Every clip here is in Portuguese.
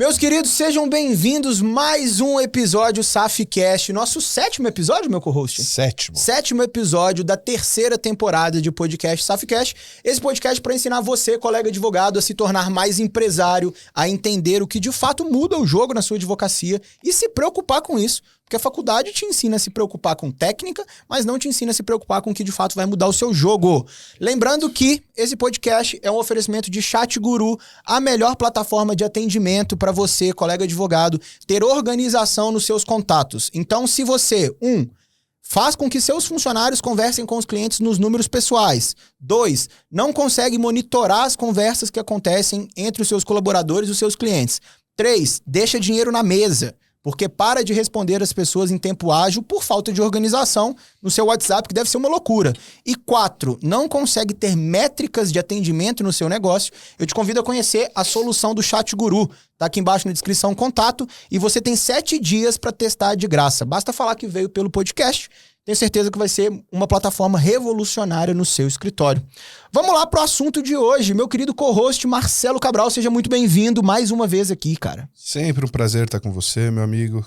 Meus queridos, sejam bem-vindos a mais um episódio SAFcast, nosso 7º episódio, meu co-host? 7º. 7º episódio da 3ª temporada de podcast SAFcast. Esse podcast para ensinar você, colega advogado, a se tornar mais empresário, a entender o que de fato muda o jogo na sua advocacia e se preocupar com isso. Porque a faculdade te ensina a se preocupar com técnica, mas não te ensina a se preocupar com o que de fato vai mudar o seu jogo. Lembrando que esse podcast é um oferecimento de ChatGuru, a melhor plataforma de atendimento para você, colega advogado, ter organização nos seus contatos. Então, se você, faz com que seus funcionários conversem com os clientes nos números pessoais. 2, não consegue monitorar as conversas que acontecem entre os seus colaboradores e os seus clientes. 3, deixa dinheiro na mesa, porque para de responder as pessoas em tempo ágil por falta de organização no seu WhatsApp, que deve ser uma loucura. E 4, não consegue ter métricas de atendimento no seu negócio. Eu te convido a conhecer a solução do ChatGuru. Tá aqui embaixo na descrição, contato, e você tem 7 dias para testar de graça. Basta falar que veio pelo podcast. Tenho certeza que vai ser uma plataforma revolucionária no seu escritório. Vamos lá pro assunto de hoje. Meu querido co-host Marcelo Cabral, seja muito bem-vindo mais uma vez aqui, cara. Sempre um prazer estar com você, meu amigo.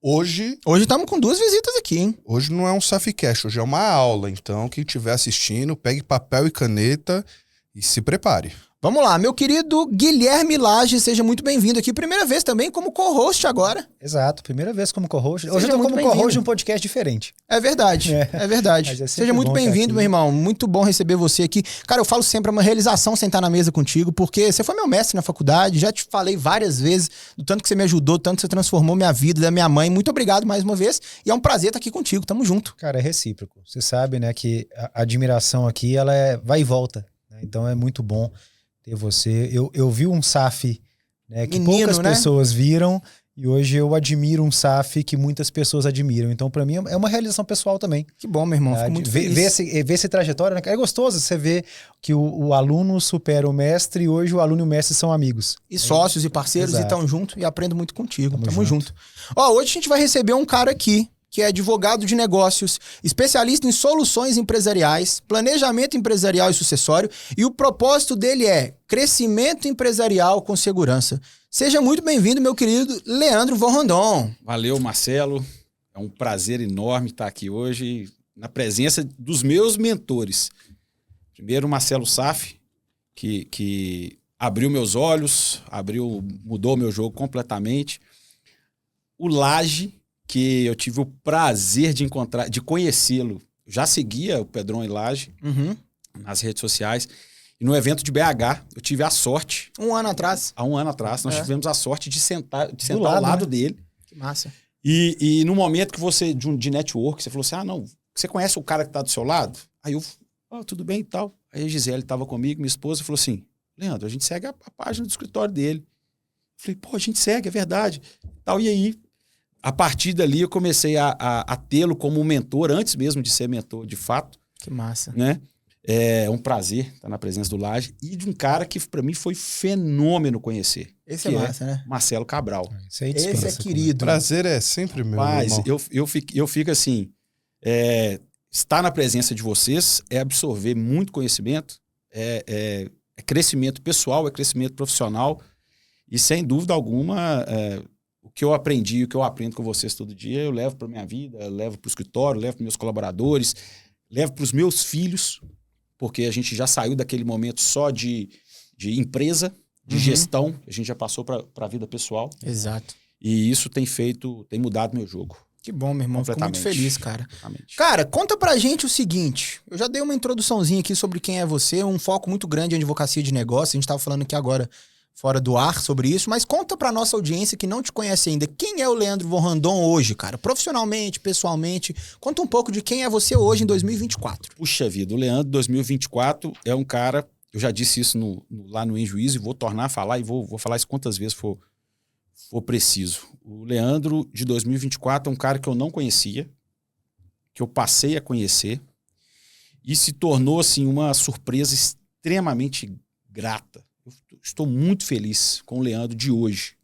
Hoje estamos com 2 visitas aqui, hein? Hoje não é um SAFcast, hoje é uma aula. Então, quem estiver assistindo, pegue papel e caneta e se prepare. Vamos lá, meu querido Guilherme Lage, seja muito bem-vindo aqui. Primeira vez também como co-host agora. Exato, primeira vez como co-host. Hoje eu tô muito como co-host de um podcast diferente. É verdade, é verdade. Seja muito bem-vindo, meu irmão. Muito bom receber você aqui. Cara, eu falo sempre, é uma realização sentar na mesa contigo, porque você foi meu mestre na faculdade, já te falei várias vezes do tanto que você me ajudou, tanto que você transformou minha vida, da minha mãe. Muito obrigado mais uma vez e é um prazer estar aqui contigo, tamo junto. Cara, é recíproco. Você sabe, né, que a admiração aqui, ela vai e volta, né? Então é muito bom ter você. Eu vi um SAF, né, que poucas pessoas viram, e hoje eu admiro um SAF que muitas pessoas admiram. Então, pra mim, é uma realização pessoal também. Que bom, meu irmão. Fico muito feliz. Ver essa trajetória, né? É gostoso você ver que o aluno supera o mestre e hoje o aluno e o mestre são amigos. E sócios e parceiros. Exato. E estão junto e aprendo muito contigo. Tamo junto. Ó, hoje a gente vai receber um cara aqui, que é advogado de negócios, especialista em soluções empresariais, planejamento empresarial e sucessório, e o propósito dele é crescimento empresarial com segurança. Seja muito bem-vindo, meu querido Leandro Von Rondon. Valeu, Marcelo. É um prazer enorme estar aqui hoje na presença dos meus mentores. Primeiro, o Marcelo Saf, que abriu meus olhos, mudou meu jogo completamente. O Lage, que eu tive o prazer de conhecê-lo. Já seguia o Pedrão e Lage nas redes sociais. E no evento de BH, eu tive a sorte... Há um ano atrás, nós tivemos a sorte de sentar ao lado dele. Que massa. E no momento que você, de network, você falou assim, não, você conhece o cara que tá do seu lado? Aí eu, tudo bem e tal. Aí a Gisele estava comigo, minha esposa, falou assim, Leandro, a gente segue a página do escritório dele. Eu falei, a gente segue, é verdade. Tal, e aí... A partir dali eu comecei a tê-lo como um mentor, antes mesmo de ser mentor de fato. Que massa. Né? É um prazer estar na presença do Lage e de um cara que para mim foi fenômeno conhecer. Esse é massa, né? Marcelo Cabral. Esse é querido. Prazer é sempre meu, Mas irmão. eu fico assim, estar na presença de vocês é absorver muito conhecimento, é crescimento pessoal, é crescimento profissional e sem dúvida alguma... O que eu aprendi, o que eu aprendo com vocês todo dia, eu levo para minha vida, eu levo para o escritório, levo para meus colaboradores, levo para os meus filhos, porque a gente já saiu daquele momento só de empresa, de gestão, a gente já passou para a vida pessoal. Exato. E isso tem mudado meu jogo. Que bom, meu irmão. Fico muito feliz, cara. Completamente. Cara, conta pra gente o seguinte. Eu já dei uma introduçãozinha aqui sobre quem é você, um foco muito grande em advocacia de negócio. A gente tava falando aqui agora fora do ar sobre isso, mas conta pra nossa audiência que não te conhece ainda, quem é o Leandro Von Rondon hoje, cara? Profissionalmente, pessoalmente, conta um pouco de quem é você hoje em 2024. Puxa vida, o Leandro 2024 é um cara, eu já disse isso lá no Em Juízo e vou tornar a falar e vou falar isso quantas vezes for preciso. O Leandro de 2024 é um cara que eu não conhecia, que eu passei a conhecer e se tornou assim uma surpresa extremamente grata. Eu estou muito feliz com o Leandro de hoje.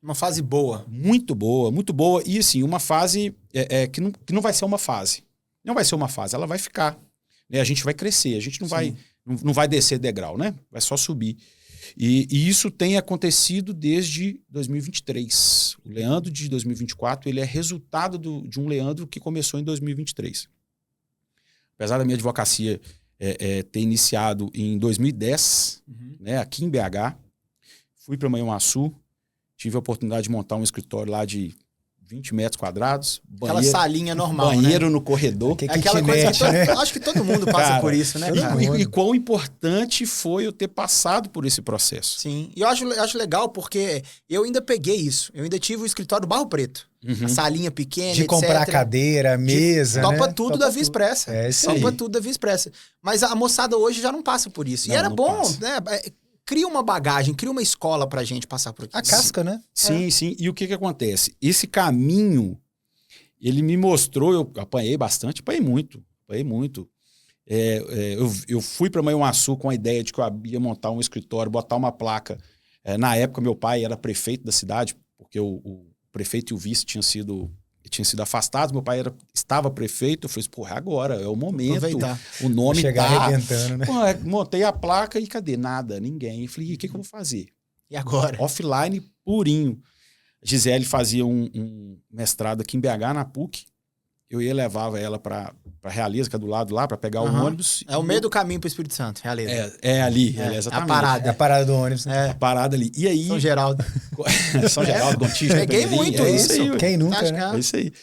Uma fase boa. Muito boa, muito boa. E assim, uma fase que não vai ser uma fase. Não vai ser uma fase, ela vai ficar. Né? A gente vai crescer, a gente não vai descer degrau, né? Vai só subir. E isso tem acontecido desde 2023. O Leandro de 2024 ele é resultado de um Leandro que começou em 2023. Apesar da minha advocacia ter iniciado em 2010, né, aqui em BH, fui para Manhuaçu, tive a oportunidade de montar um escritório lá de 20 metros quadrados. Aquela salinha normal, banheiro, né? no corredor. Aquela coisa que acho que todo mundo passa cara, por isso, né, cara? E quão importante foi eu ter passado por esse processo. Sim, e eu acho legal porque eu ainda peguei isso. Eu ainda tive o escritório do Barro Preto. A salinha pequena, de comprar cadeira, mesa, topa né? tudo da Via Expressa. Topa tudo da Via Expressa. Mas a moçada hoje já não passa por isso. Não, e era bom, passa. né? Cria uma bagagem, cria uma escola pra gente passar por aqui. A casca, né? Sim, sim. E o que acontece? Esse caminho, ele me mostrou, eu apanhei bastante, apanhei muito. Eu fui para Manhuaçu com a ideia de que eu ia montar um escritório, botar uma placa. Na época, meu pai era prefeito da cidade, porque o prefeito e o vice tinham sido afastados, meu pai estava prefeito, eu falei assim, porra, agora, é o momento, aproveitar. O nome chegar tá... arrebentando, né? Pô, montei a placa e cadê? Nada, ninguém. Eu falei, e o que eu vou fazer? E agora? Offline purinho. Gisele fazia um mestrado aqui em BH, na PUC. Eu levava ela para Realeza, que é do lado lá, para pegar o ônibus. É o meio do caminho pro Espírito Santo, Realeza. É ali, exatamente. A parada. É a parada do ônibus, né? A parada ali. E aí... São Geraldo. São Geraldo, Gontijo. Peguei muito isso. Aí, quem nunca, Acho né? que É isso aí.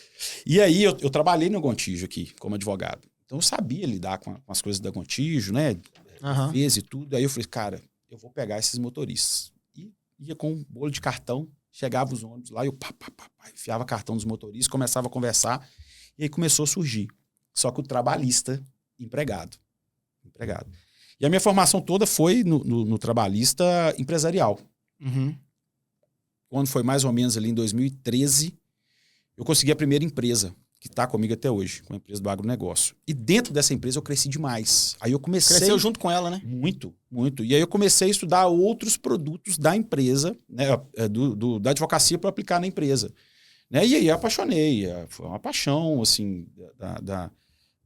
E aí eu trabalhei no Gontijo aqui, como advogado. Então eu sabia lidar com as coisas da Gontijo, né? Fez e tudo. Aí eu falei, cara, eu vou pegar esses motoristas. E ia com um bolo de cartão, chegava os ônibus lá, eu enfiava cartão dos motoristas, começava a conversar. E aí começou a surgir. Só que o trabalhista, empregado. E a minha formação toda foi no trabalhista empresarial. Quando foi mais ou menos ali em 2013, eu consegui a primeira empresa, que está comigo até hoje, com a empresa do agronegócio. E dentro dessa empresa eu cresci demais. Aí eu comecei... Cresceu junto com ela, né? Muito. E aí eu comecei a estudar outros produtos da empresa, né, da advocacia para aplicar na empresa. Né? E aí eu apaixonei. Foi uma paixão, assim,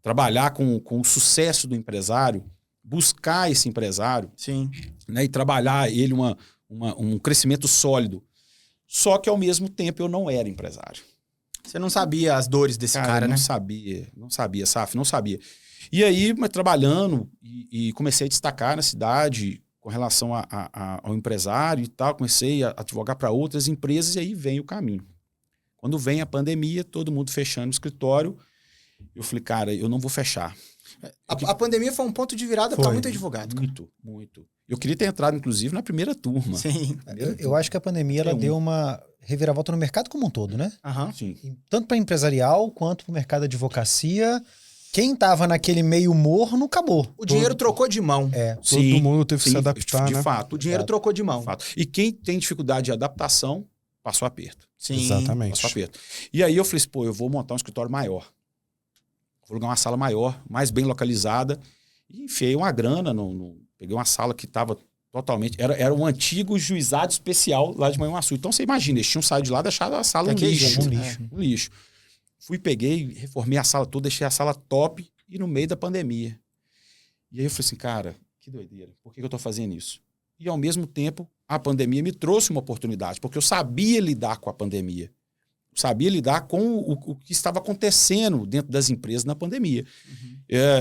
trabalhar com o sucesso do empresário, buscar esse empresário. Sim. Né, e trabalhar ele um crescimento sólido. Só que, ao mesmo tempo, eu não era empresário. Você não sabia as dores desse cara, né? Não sabia, Saf, não sabia. E aí, mas trabalhando, e comecei a destacar na cidade com relação ao empresário e tal, comecei a advogar para outras empresas, e aí vem o caminho. Quando vem a pandemia, todo mundo fechando o escritório, eu falei, cara, eu não vou fechar. A pandemia foi um ponto de virada para muito advogado. Cara. Muito. Eu queria ter entrado, inclusive, na primeira turma. Sim. Eu acho que a pandemia ela deu uma reviravolta no mercado como um todo, né? Sim. Tanto para empresarial quanto para o mercado de advocacia. Quem estava naquele meio morno, acabou. O dinheiro trocou de mão. Todo mundo teve que se adaptar, de né? fato. O dinheiro trocou de mão. De fato. E quem tem dificuldade de adaptação, passou aperto. Sim. Exatamente. Passou aperto. E aí eu falei assim, eu vou montar um escritório maior. Vou alugar uma sala maior, mais bem localizada. E enfiei uma grana, peguei uma sala que estava totalmente... Era um antigo juizado especial lá de Manhuaçu. Então você imagina, eles tinham saído de lá e deixado a sala um lixo. Fui, peguei, reformei a sala toda, deixei a sala top e no meio da pandemia. E aí eu falei assim, cara, que doideira. Por que eu estou fazendo isso? E ao mesmo tempo, a pandemia me trouxe uma oportunidade, porque eu sabia lidar com a pandemia. Sabia lidar com o que estava acontecendo dentro das empresas na pandemia.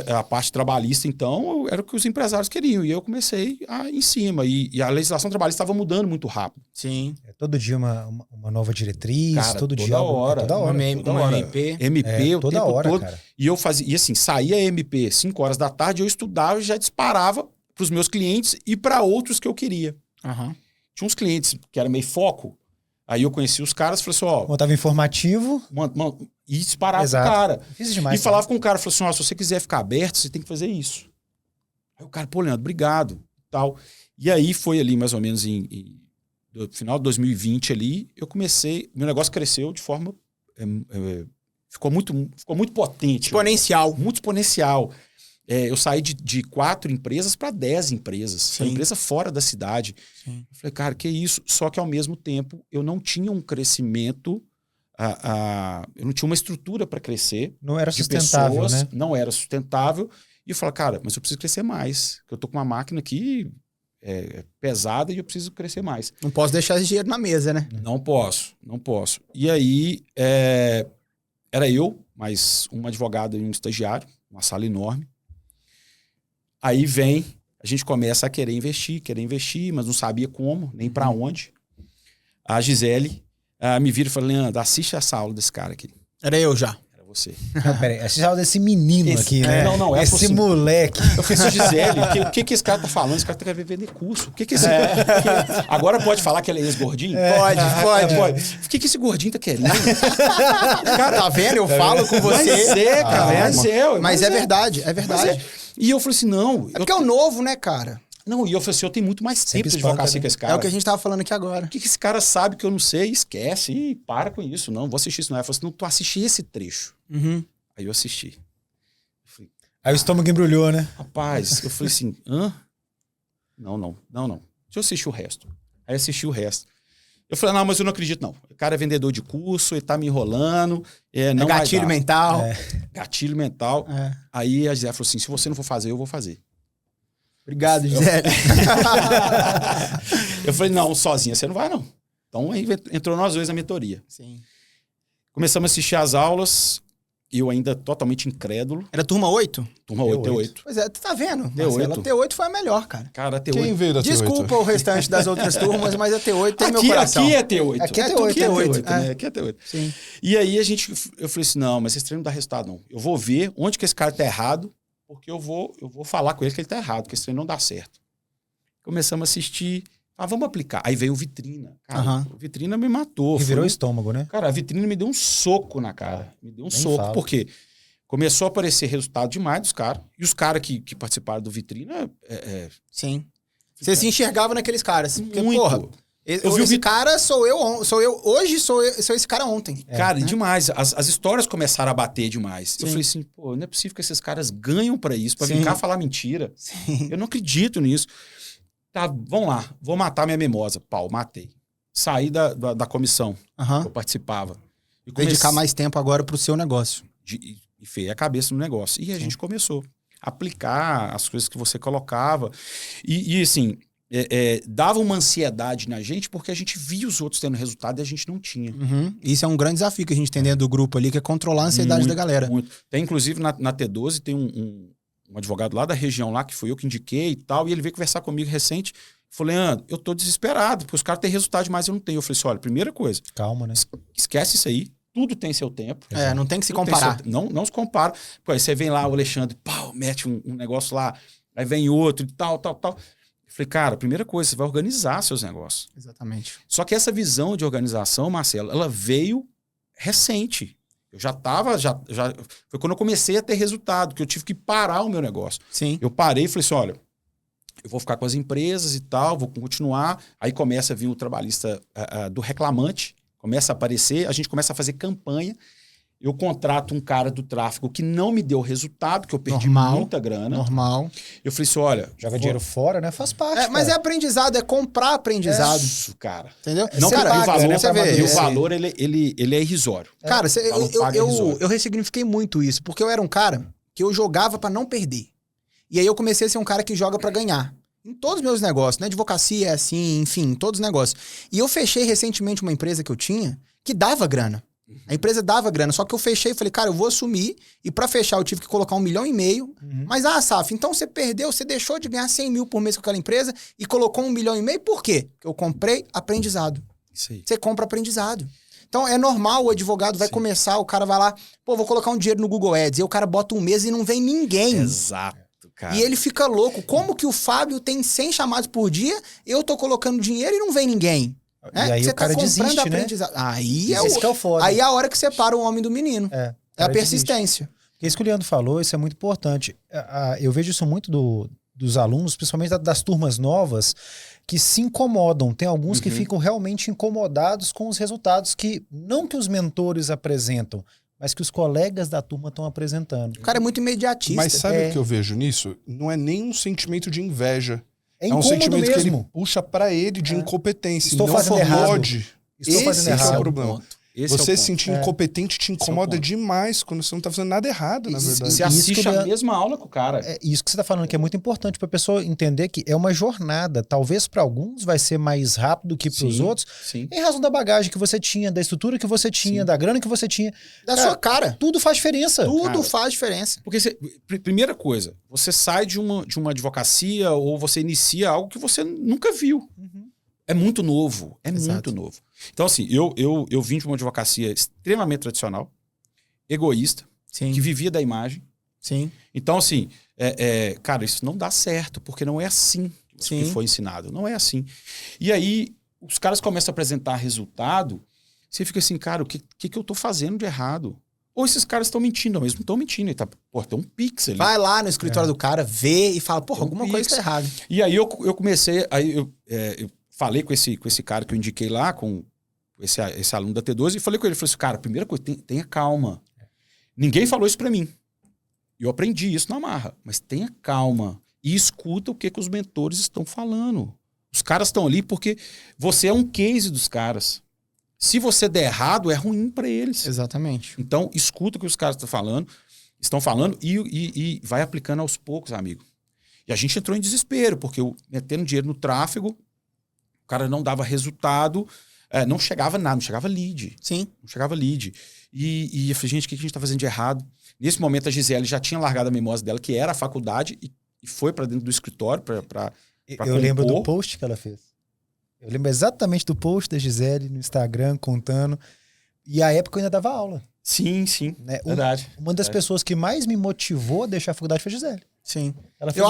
A parte trabalhista, então, era o que os empresários queriam. E eu comecei em cima. E a legislação trabalhista estava mudando muito rápido. Sim. Todo dia uma nova diretriz, cara, todo toda dia hora. Toda hora. Uma MP. MP o toda tempo hora, todo. cara. E eu fazia, e assim, saía a MP 5 horas da tarde, eu estudava e já disparava para os meus clientes e para outros que eu queria. Tinha uns clientes que era meio foco. Aí eu conheci os caras e falei assim, Montava informativo. E disparava pro Exato. cara. Fiz demais, E falava com o cara, falou assim, se você quiser ficar aberto, você tem que fazer isso. Aí o cara, pô, Leandro, obrigado. Tal. E aí foi ali mais ou menos no final de 2020 ali, eu comecei, meu negócio cresceu de forma, ficou muito potente. Exponencial. Muito exponencial. Eu saí de 4 empresas para 10 empresas. Uma empresa fora da cidade. Sim. Eu falei, cara, que isso? Só que ao mesmo tempo eu não tinha um crescimento, eu não tinha uma estrutura para crescer. Não era sustentável, pessoas, né? Não era sustentável. E eu falei, cara, mas eu preciso crescer mais. Porque eu tô com uma máquina aqui pesada e eu preciso crescer mais. Não posso deixar esse dinheiro na mesa, né? Não posso. E aí, era eu, mais um advogado e um estagiário, uma sala enorme. Aí a gente começa a querer investir, mas não sabia como, nem para onde. A Gisele me vira e fala, Leandro, assiste essa aula desse cara aqui. Era eu já. Era você. Não, peraí, assiste a aula desse menino aqui, né? Não, esse assim, moleque. Eu falei, Gisele, o que esse cara tá falando? Esse cara quer vender curso. O que esse... Agora pode falar que ele é ex-gordinho? Pode. O que esse gordinho tá querendo? Cara, tá vendo? Eu falo com você. Mas é verdade, é verdade. E eu falei assim, não... É porque é o novo, né, cara? Não, e eu falei assim, eu tenho muito mais tempo de advocacia que esse cara. É o que a gente tava falando aqui agora. O que esse cara sabe que eu não sei? Esquece e para com isso. Não, vou assistir isso. Não. Eu falei assim, não, tu assiste esse trecho. Uhum. Aí eu assisti. Aí o estômago embrulhou, né? Rapaz, eu falei assim, hã? Não. Deixa eu assistir o resto. Aí assisti o resto. Eu falei, não, mas eu não acredito, não. O cara é vendedor de curso, ele tá me enrolando. Não é gatilho mental. Gatilho mental. Aí a Gisele falou assim, se você não for fazer, eu vou fazer. Obrigado, Gisele. Eu falei, não, sozinha você não vai, não. Então aí entrou nós dois na mentoria. Sim. Começamos a assistir as aulas, eu ainda totalmente incrédulo. Era turma 8? Turma 8, T8. Pois é, tu tá vendo? T8. Marcelo, a T8 foi a melhor, cara. Cara, a T8. Quem veio da T8? Desculpa o restante das outras turmas, mas a T8 tem meu coração. Aqui é T8. Aqui é T8. Né? Aqui é T8. Sim. E aí eu falei assim, não, mas esse treino não dá resultado, não. Eu vou ver onde que esse cara tá errado, porque eu vou falar com ele que ele tá errado, que esse treino não dá certo. Começamos a assistir. Vamos aplicar. Aí veio o Vitrina. Cara, o Vitrina me matou. E virou estômago, né? Cara, a Vitrina me deu um soco na cara. Me deu um soco, porque começou a aparecer resultado demais dos caras. E os caras que participaram do Vitrina... Sim. Você se enxergava naqueles caras. Porque, muito. Porra, esse cara sou eu hoje, sou esse cara ontem. Cara, demais. As histórias começaram a bater demais. Sim. Eu falei assim, pô, não é possível que esses caras ganham pra isso, pra Sim. vir cá falar mentira. Sim. Eu não acredito nisso. Tá, vamos lá, vou matar minha mimosa. Pau, matei. Saí da comissão que eu participava. E dedicar mais tempo agora pro seu negócio. E enfiei a cabeça no negócio. E a gente começou a aplicar as coisas que você colocava. E assim, dava uma ansiedade na gente porque a gente via os outros tendo resultado e a gente não tinha. Uhum. Isso é um grande desafio que a gente tem dentro do grupo ali, que é controlar a ansiedade da galera. Muito. Tem, inclusive, na T12, tem um advogado lá da região lá, que foi eu que indiquei e tal, e ele veio conversar comigo recente. Falei, Leandro, eu tô desesperado, porque os caras têm resultado demais e eu não tenho. Eu falei assim, olha, primeira coisa... Calma, né? Esquece isso aí, tudo tem seu tempo. Não tem que se comparar. Não se compara. Pô, aí você vem lá, o Alexandre, pau, mete um negócio lá, aí vem outro e tal. Eu falei, cara, primeira coisa, você vai organizar seus negócios. Exatamente. Só que essa visão de organização, Marcelo, ela veio recente. Eu já tava, foi quando eu comecei a ter resultado, que eu tive que parar o meu negócio. Sim. Eu parei e falei assim, olha, eu vou ficar com as empresas e tal, vou continuar. Aí começa a vir o trabalhista do reclamante, começa a aparecer, a gente começa a fazer campanha. Eu contrato um cara do tráfego que não me deu resultado, que eu perdi muita grana. Normal. Eu falei assim, olha... Joga dinheiro fora, né? Faz parte, mas é aprendizado, é comprar aprendizado. Isso, cara. Entendeu? Não, cara, e o valor, né, você vê, o valor ele é irrisório. Cara, eu ressignifiquei muito isso, porque eu era um cara que eu jogava pra não perder. E aí eu comecei a ser um cara que joga pra ganhar. Em todos os meus negócios, né? Advocacia é assim, enfim, todos os negócios. E eu fechei recentemente uma empresa que eu tinha que dava grana. A empresa dava grana, só que eu fechei e falei, cara, eu vou assumir. E pra fechar eu tive que colocar 1,5 milhão. Mas, Saf, então você perdeu, você deixou de ganhar 100 mil por mês com aquela empresa e colocou 1,5 milhão. Por quê? Porque eu comprei aprendizado. Isso aí. Você compra aprendizado. Então é normal, o advogado vai começar, o cara vai lá, pô, vou colocar um dinheiro no Google Ads. E o cara bota um mês e não vem ninguém. Exato, cara. E ele fica louco. Como que o Fábio tem 100 chamados por dia, eu tô colocando dinheiro e não vem ninguém? E aí você o cara desiste, né? Aí Esse que é o foda. Aí é a hora que separa o homem do menino. É a persistência. Isso que o Leandro falou, isso é muito importante. Eu vejo isso muito dos alunos, principalmente das turmas novas, que se incomodam. Tem alguns que ficam realmente incomodados com os resultados que, não que os mentores apresentam, mas que os colegas da turma estão apresentando. O cara é muito imediatista. Mas sabe o que eu vejo nisso? Não é nem um sentimento de inveja. É um sentimento mesmo. que ele puxa pra ele de incompetência. Estou não fazendo errado. pode. Estou fazendo Esse errado. é o problema. Você se sentir incompetente te incomoda demais quando você não tá fazendo nada errado, na verdade. Você assiste a mesma aula com o cara. É isso que você tá falando, que é muito importante pra pessoa entender que é uma jornada. Talvez para alguns vai ser mais rápido que pros outros, em razão da bagagem que você tinha, da estrutura que você tinha, da grana que você tinha. Da sua cara. Tudo faz diferença. Tudo faz diferença. Porque, primeira coisa, você sai de uma advocacia ou você inicia algo que você nunca viu. É muito novo. Muito novo. Então, assim, eu vim de uma advocacia extremamente tradicional, egoísta, que vivia da imagem. Sim. Então, assim, cara, isso não dá certo, porque não é assim que foi ensinado. Não é assim. E aí, os caras começam a apresentar resultado, você fica assim, cara, o que eu tô fazendo de errado? Ou esses caras estão mentindo, eles não estão mentindo. Ele tá, tem um pix ali. Vai lá no escritório do cara, vê e fala, alguma coisa tá errada. E aí eu comecei, eu falei com esse cara que eu indiquei lá, com esse aluno da T12, e falei com ele, falei assim, cara, primeira coisa, tenha calma. Ninguém falou isso pra mim. Eu aprendi isso na marra, mas tenha calma e escuta o que os mentores estão falando. Os caras estão ali porque você é um case dos caras. Se você der errado, é ruim pra eles. Exatamente. Então, escuta o que os caras estão falando e vai aplicando aos poucos, amigo. E a gente entrou em desespero, porque eu metendo dinheiro no tráfego, o cara não dava resultado, não chegava nada, não chegava lead. Sim. Não chegava lead. E eu falei, gente, o que a gente tá fazendo de errado? Nesse momento, a Gisele já tinha largado a mimosa dela, que era a faculdade, e foi para dentro do escritório para Eu lembro do post que ela fez. Eu lembro exatamente do post da Gisele no Instagram, contando. E a época eu ainda dava aula. Sim, Né? Verdade. Uma das pessoas que mais me motivou a deixar a faculdade foi a Gisele. Sim. Ela fez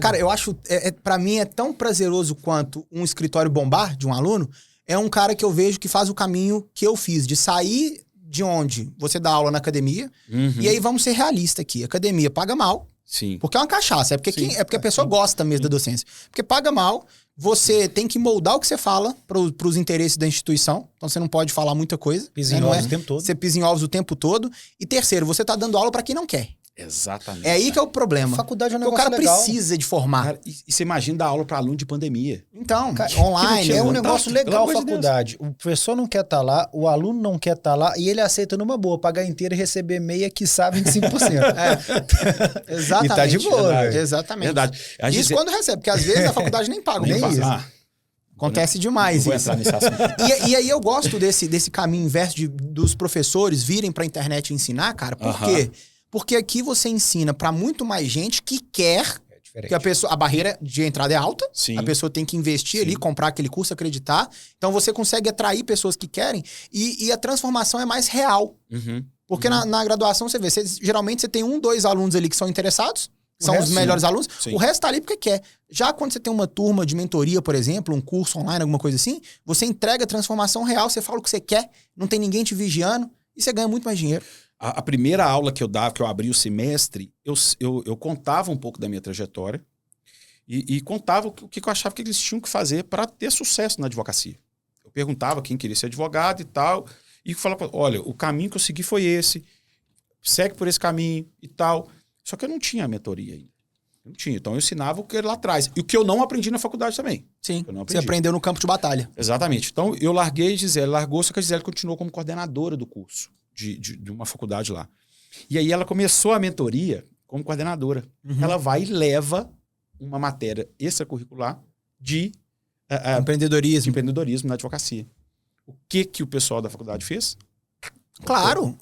Cara, eu acho, pra mim é tão prazeroso quanto um escritório bombar de um aluno, é um cara que eu vejo que faz o caminho que eu fiz, de sair de onde você dá aula na academia, e aí vamos ser realistas aqui, a academia paga mal, Sim. porque é uma cachaça, é porque a pessoa gosta mesmo da docência, porque paga mal, você tem que moldar o que você fala pros interesses da instituição, então você não pode falar muita coisa. Pisa em ovos o tempo todo. Você pisa em ovos o tempo todo. E terceiro, você tá dando aula pra quem não quer. Exatamente. É aí que é o problema. A faculdade é um porque negócio o cara legal. precisa de formar. Cara, e você imagina dar aula para aluno de pandemia. Então, Cara, online. é um fantástico. negócio legal a Pelo amor de faculdade. O professor não quer estar lá, o aluno não quer estar lá, e ele aceita numa boa, pagar inteiro e receber meia, quiçá 25%. Exatamente. E tá de boa, Verdade. velho. Exatamente. Verdade. Isso quando recebe, porque às vezes a faculdade nem paga. Nem isso. Acontece demais vou isso. entrar nesse assunto. E aí eu gosto desse caminho inverso dos professores virem pra internet ensinar, cara. Por quê? Porque aqui você ensina pra muito mais gente que quer. Que a barreira de entrada é alta. Sim. A pessoa tem que investir ali, comprar aquele curso, acreditar. Então você consegue atrair pessoas que querem e a transformação é mais real. Porque na graduação você vê, geralmente você tem 1, 2 alunos ali que são interessados, são os melhores alunos. Sim. O resto tá ali porque quer. Já quando você tem uma turma de mentoria, por exemplo, um curso online, alguma coisa assim, você entrega a transformação real, você fala o que você quer, não tem ninguém te vigiando e você ganha muito mais dinheiro. A primeira aula que eu dava, que eu abri o semestre, eu contava um pouco da minha trajetória e contava o que eu achava que eles tinham que fazer para ter sucesso na advocacia. Eu perguntava quem queria ser advogado e tal, e falava, olha, o caminho que eu segui foi esse, segue por esse caminho e tal. Só que eu não tinha a mentoria ainda. Eu não tinha. Então eu ensinava o que era lá atrás. E o que eu não aprendi na faculdade também. Sim, Eu não você aprendi. aprendeu no campo de batalha. Exatamente. Então eu larguei, Gisele largou, só que a Gisele continuou como coordenadora do curso. De uma faculdade lá. E aí ela começou a mentoria como coordenadora. Ela vai e leva uma matéria extracurricular de empreendedorismo na advocacia. O que o pessoal da faculdade fez? Claro.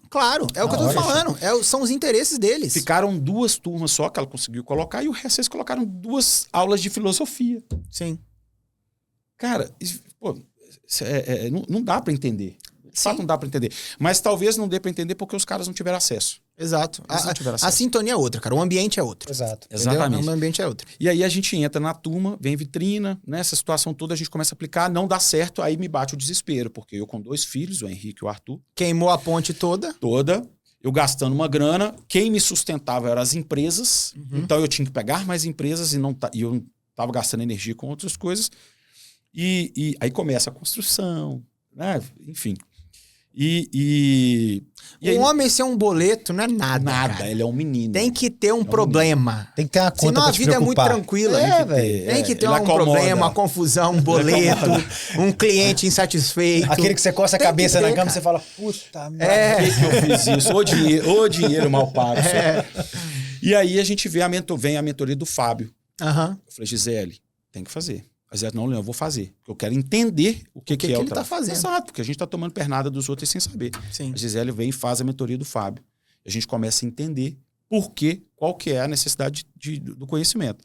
É o que eu tô falando. São os interesses deles. Ficaram 2 turmas só que ela conseguiu colocar e o resto eles colocaram 2 aulas de filosofia. Sim. Cara, não dá para entender. De fato, não dá para entender. Mas talvez não dê para entender porque os caras não tiveram acesso. Exato. Eles não tiveram acesso. A sintonia é outra, cara. O ambiente é outro. Exato. Entendeu? Exatamente. O ambiente é outro. E aí a gente entra na turma, vem vitrina, né? Essa situação toda a gente começa a aplicar, não dá certo, aí me bate o desespero, porque eu com 2 filhos, o Henrique e o Arthur, Queimou a ponte toda. eu gastando uma grana, quem me sustentava eram as empresas, então eu tinha que pegar mais empresas e eu não estava gastando energia com outras coisas. E aí começa a construção, né? Enfim. E aí, Um homem ser um boleto não é nada. nada, Cara. ele é um menino. Tem que ter um problema. Tem que ter uma conta Senão pra a te vida é muito preocupar. tranquila. velho. Tem que ter ele um acomoda. problema, uma confusão, um boleto, um cliente insatisfeito. Aquele que você coça a Tem cabeça que ter, na cama e cara. você fala, puta merda. É. Por que eu fiz isso? Ô dinheiro mal pago. E aí a gente vem a mentoria do Fábio. Aham. Eu falei, Gisele, tem que fazer. A Gisele, não, eu vou fazer. Porque eu quero entender o que é que o ele tá trabalho. fazendo. Exato, porque a gente tá tomando pernada dos outros sem saber. Sim. A Gisele vem e faz a mentoria do Fábio. A gente começa a entender qual que é a necessidade do conhecimento.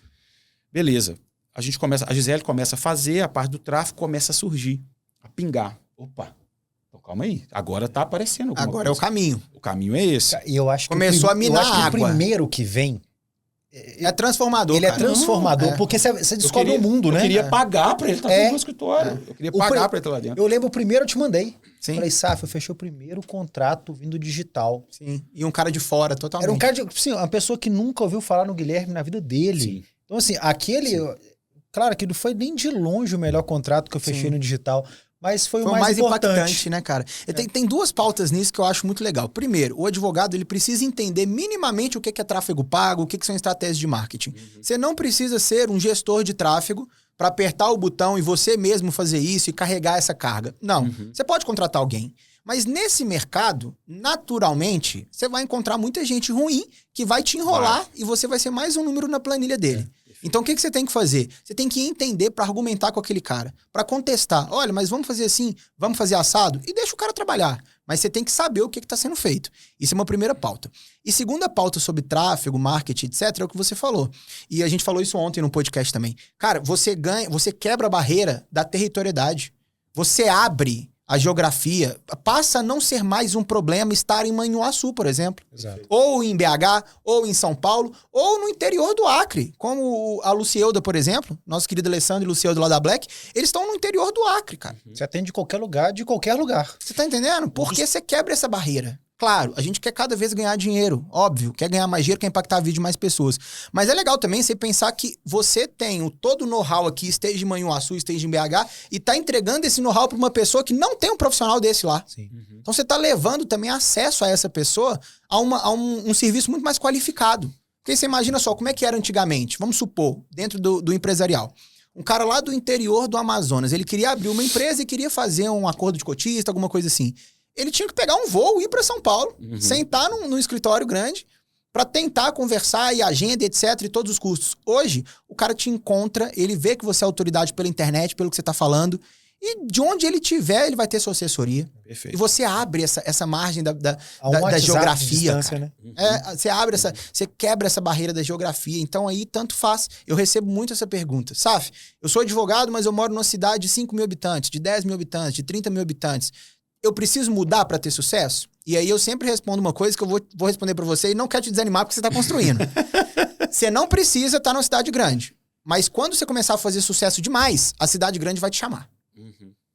Beleza. A Gisele começa a fazer, a parte do tráfego começa a surgir, a pingar. Opa, então calma aí. Agora tá aparecendo alguma Agora é o coisa. caminho. O caminho é esse. E eu acho que Começou a minar eu acho que água. o primeiro que vem, É transformador, ele é cara. transformador, Não, é. porque você descobre o mundo, eu né? queria pagar pra ele estar É. no escritório. Eu queria O pagar pre- pra ele estar lá dentro. Eu lembro o primeiro eu te mandei. Sim. Falei, Saf, eu fechei o primeiro contrato vindo digital. Sim. E um cara de fora, totalmente. Era um cara, assim, uma pessoa que nunca ouviu falar no Guilherme na vida dele. Sim. Então, assim, claro que não foi nem de longe o melhor contrato que eu fechei Sim. no digital, mas foi o Foi o mais mais importante. impactante, né, cara? Tem duas pautas nisso que eu acho muito legal. Primeiro, o advogado ele precisa entender minimamente o que é tráfego pago, o que são estratégias de marketing. Você não precisa ser um gestor de tráfego para apertar o botão e você mesmo fazer isso e carregar essa carga. Não. Você pode contratar alguém. Mas nesse mercado, naturalmente, você vai encontrar muita gente ruim que vai te enrolar e você vai ser mais um número na planilha dele. Então, o que você tem que fazer? Você tem que entender para argumentar com aquele cara, para contestar. Olha, mas vamos fazer assim, vamos fazer assado? E deixa o cara trabalhar. Mas você tem que saber o que está sendo feito. Isso é uma primeira pauta. E segunda pauta sobre tráfego, marketing, etc., é o que você falou. E a gente falou isso ontem no podcast também. Cara, você quebra a barreira da territorialidade. Você abre a geografia, passa a não ser mais um problema estar em Manhuaçu, por exemplo. Exato. Ou em BH, ou em São Paulo, ou no interior do Acre, como a Lucielda, por exemplo, nosso querido Alessandro e Lucielda lá da Black, eles estão no interior do Acre, cara. Você atende de qualquer lugar, de qualquer lugar. Você tá entendendo? Porque você quebra essa barreira. Claro, a gente quer cada vez ganhar dinheiro, óbvio, quer ganhar mais dinheiro, quer impactar a vida de mais pessoas. Mas é legal também você pensar que você tem todo o know-how aqui, esteja em Manhuaçu, esteja em BH, e tá entregando esse know-how para uma pessoa que não tem um profissional desse lá. Sim. Então você tá levando também acesso a essa pessoa a um serviço muito mais qualificado. Porque você imagina só, como é que era antigamente? Vamos supor, dentro do empresarial. Um cara lá do interior do Amazonas, ele queria abrir uma empresa e queria fazer um acordo de cotista, alguma coisa assim. Ele tinha que pegar um voo e ir para São Paulo, sentar num escritório grande para tentar conversar e agenda, etc, e todos os custos. Hoje, o cara te encontra, ele vê que você é autoridade pela internet, pelo que você tá falando, e de onde ele tiver, ele vai ter sua assessoria. Perfeito. E você abre essa margem da A um WhatsApp de geografia. distância, Cara. né? Você abre você quebra essa barreira da geografia. Então aí tanto faz. Eu recebo muito essa pergunta. Saf, eu sou advogado, mas eu moro numa cidade de 5 mil habitantes, de 10 mil habitantes, de 30 mil habitantes. Eu preciso mudar para ter sucesso? E aí eu sempre respondo uma coisa que eu vou responder para você e não quero te desanimar porque você tá construindo. Você não precisa estar numa cidade grande. Mas quando você começar a fazer sucesso demais, a cidade grande vai te chamar.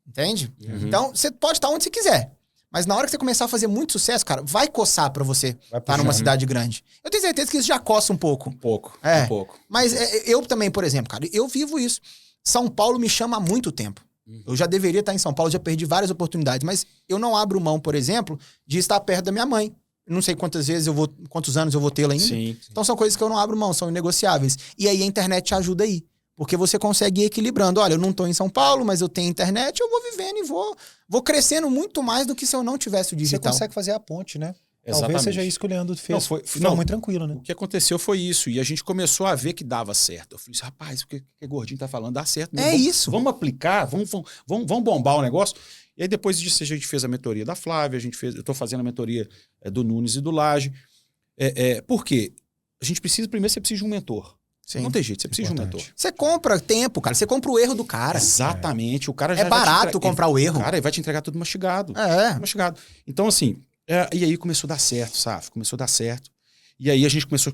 Entende? Então, você pode estar onde você quiser. Mas na hora que você começar a fazer muito sucesso, cara, vai coçar pra você Vai estar numa puxar. cidade grande. Eu tenho certeza que isso já coça um pouco. Um pouco. É. Um pouco. Mas eu também, por exemplo, cara, eu vivo isso. São Paulo me chama há muito tempo. Eu já deveria estar em São Paulo, já perdi várias oportunidades. Mas eu não abro mão, por exemplo, de estar perto da minha mãe. Não sei quantos anos eu vou tê-la ainda. Sim. Então são coisas que eu não abro mão, são inegociáveis. E aí a internet te ajuda aí. Porque você consegue ir equilibrando. Olha, eu não tô em São Paulo, mas eu tenho internet, eu vou vivendo e vou crescendo muito mais do que se eu não tivesse o Você digital. consegue fazer a ponte, né? Exatamente. Talvez seja isso que o Leandro fez. Não, foi muito tranquilo, né? O que aconteceu foi isso. E a gente começou a ver que dava certo. Eu falei assim, rapaz, o que o Gordinho tá falando? Dá certo. É isso. Vamos aplicar, vamos bombar o negócio. E aí depois disso a gente fez a mentoria da Flávia, eu tô fazendo a mentoria do Nunes e do Laje. Por quê? Primeiro você precisa de um mentor. Sim. Não tem jeito, você precisa de um Importante. mentor. Você compra tempo, cara. Você compra o erro do cara. Exatamente. O cara já É barato comprar o erro. Cara, ele vai te entregar tudo mastigado. É. Mastigado. Então, assim, e aí começou a dar certo, Saf? Começou a dar certo. E aí a gente começou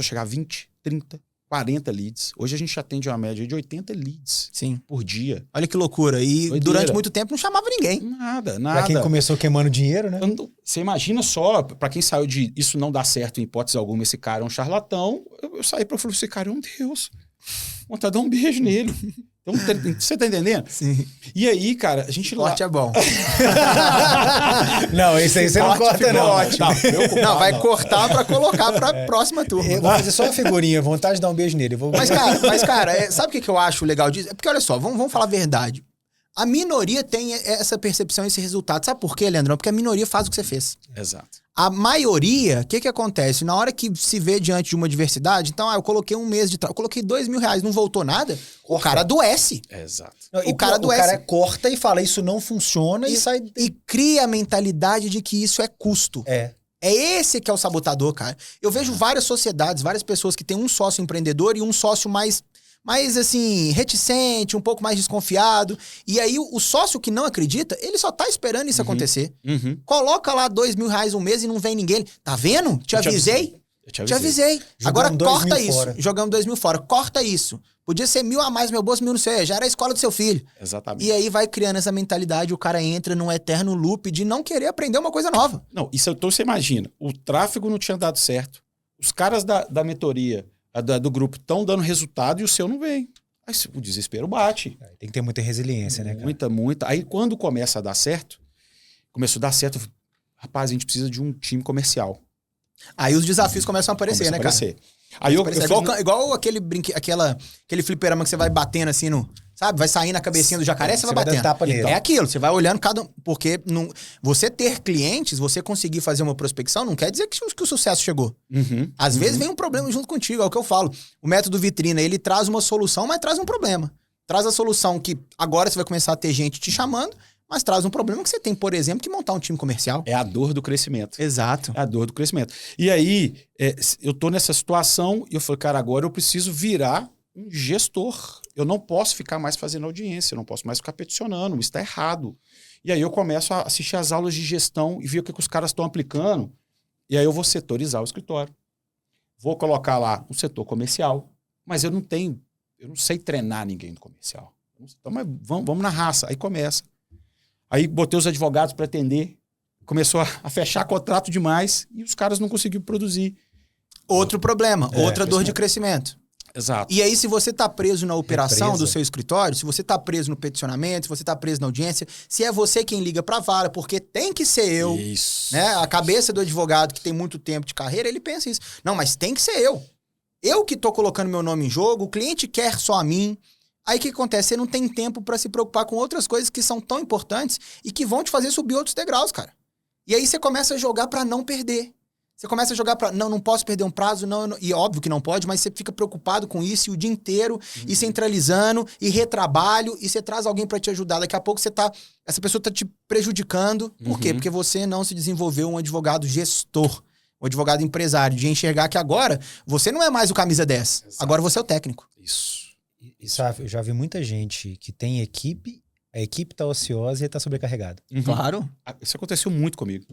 a chegar a 20, 30, 40 leads. Hoje a gente atende uma média de 80 leads Sim. por dia. Olha que loucura. E Doideira. durante muito tempo não chamava ninguém. Nada. Pra quem começou queimando dinheiro, né? Você imagina só, pra quem saiu de isso não dá certo em hipótese alguma, esse cara é um charlatão, eu saí pra falar, esse cara é um Deus. Vontade de dar um beijo nele. Você tá entendendo? Sim. E aí, cara, a gente Corte é bom. Não, isso aí você não corta, não. Ótimo. Não, vai cortar pra colocar pra próxima turma. Eu vou fazer só uma figurinha, vontade de dar um beijo nele. Mas, cara, sabe o que eu acho legal disso? É porque, olha só, vamos falar a verdade. A minoria tem essa percepção, esse resultado. Sabe por quê, Leandrão? Porque a minoria faz o que você fez. Exato. A maioria, o que acontece? Na hora que se vê diante de uma adversidade, então, eu coloquei um mês de trabalho, eu coloquei R$2.000, não voltou nada, o cara adoece. Exato. Não, O cara adoece. O cara corta e fala, isso não funciona e sai... E cria a mentalidade de que isso é custo. É esse que é o sabotador, cara. Eu vejo várias sociedades, várias pessoas que têm um sócio empreendedor e um sócio mais assim, reticente, um pouco mais desconfiado. E aí, o sócio que não acredita, ele só tá esperando isso acontecer. Coloca lá R$2.000 um mês e não vem ninguém. Tá vendo? Te avisei. Eu Te avisei. Agora corta isso. Fora. Jogamos 2.000 fora. Corta isso. Podia ser 1.000 a mais, meu bolso, 1.000 não sei. Já era a escola do seu filho. Exatamente. E aí vai criando essa mentalidade, o cara entra num eterno loop de não querer aprender uma coisa nova. Não, isso então você imagina, o tráfego não tinha dado certo, os caras da mentoria, do grupo, estão dando resultado e o seu não vem. Aí o desespero bate. Tem que ter muita resiliência, né, cara? Muita. Aí quando começa a dar certo, começou a dar certo, eu falei, rapaz, a gente precisa de um time comercial. Aí os desafios começam a aparecer, né, cara? Aí igual aquele fliperama que você vai batendo assim no... Sabe? Vai sair na cabecinha do jacaré, você vai batendo. Tapa nele. É aquilo, você vai olhando cada... Porque você ter clientes, você conseguir fazer uma prospecção, não quer dizer que o sucesso chegou. Às vezes vem um problema junto contigo, é o que eu falo. O método vitrina, ele traz uma solução, mas traz um problema. Traz a solução que agora você vai começar a ter gente te chamando, mas traz um problema que você tem, por exemplo, que montar um time comercial. É a dor do crescimento. Exato. É a dor do crescimento. E aí, eu tô nessa situação e eu falei, cara, agora eu preciso virar um gestor. Eu não posso ficar mais fazendo audiência, eu não posso mais ficar peticionando, isso está errado. E aí eu começo a assistir as aulas de gestão e ver o que os caras estão aplicando. E aí eu vou setorizar o escritório. Vou colocar lá um setor comercial, mas eu não sei treinar ninguém no comercial. Então, mas vamos na raça. Aí começa. Aí botei os advogados para atender, começou a fechar contrato demais e os caras não conseguiram produzir. Outro problema, outra dor de crescimento. Exato. E aí, se você tá preso na operação do seu escritório, se você tá preso no peticionamento, se você tá preso na audiência, se é você quem liga pra vara, porque tem que ser eu, Isso. né? A cabeça do advogado que tem muito tempo de carreira, ele pensa isso. Não, mas tem que ser eu. Eu que tô colocando meu nome em jogo, o cliente quer só a mim. Aí o que acontece? Você não tem tempo pra se preocupar com outras coisas que são tão importantes e que vão te fazer subir outros degraus, cara. E aí você começa a jogar pra não perder. Você começa a jogar pra... Não posso perder um prazo, não. E óbvio que não pode, mas você fica preocupado com isso e o dia inteiro, e centralizando, e retrabalho, e você traz alguém pra te ajudar. Daqui a pouco essa pessoa tá te prejudicando. Por quê? Porque você não se desenvolveu um advogado gestor, um advogado empresário, de enxergar que agora você não é mais o camisa 10. Exato. Agora você é o técnico. Isso. E sabe, eu já vi muita gente que tem equipe, a equipe tá ociosa e tá sobrecarregada. Claro. Isso aconteceu muito comigo.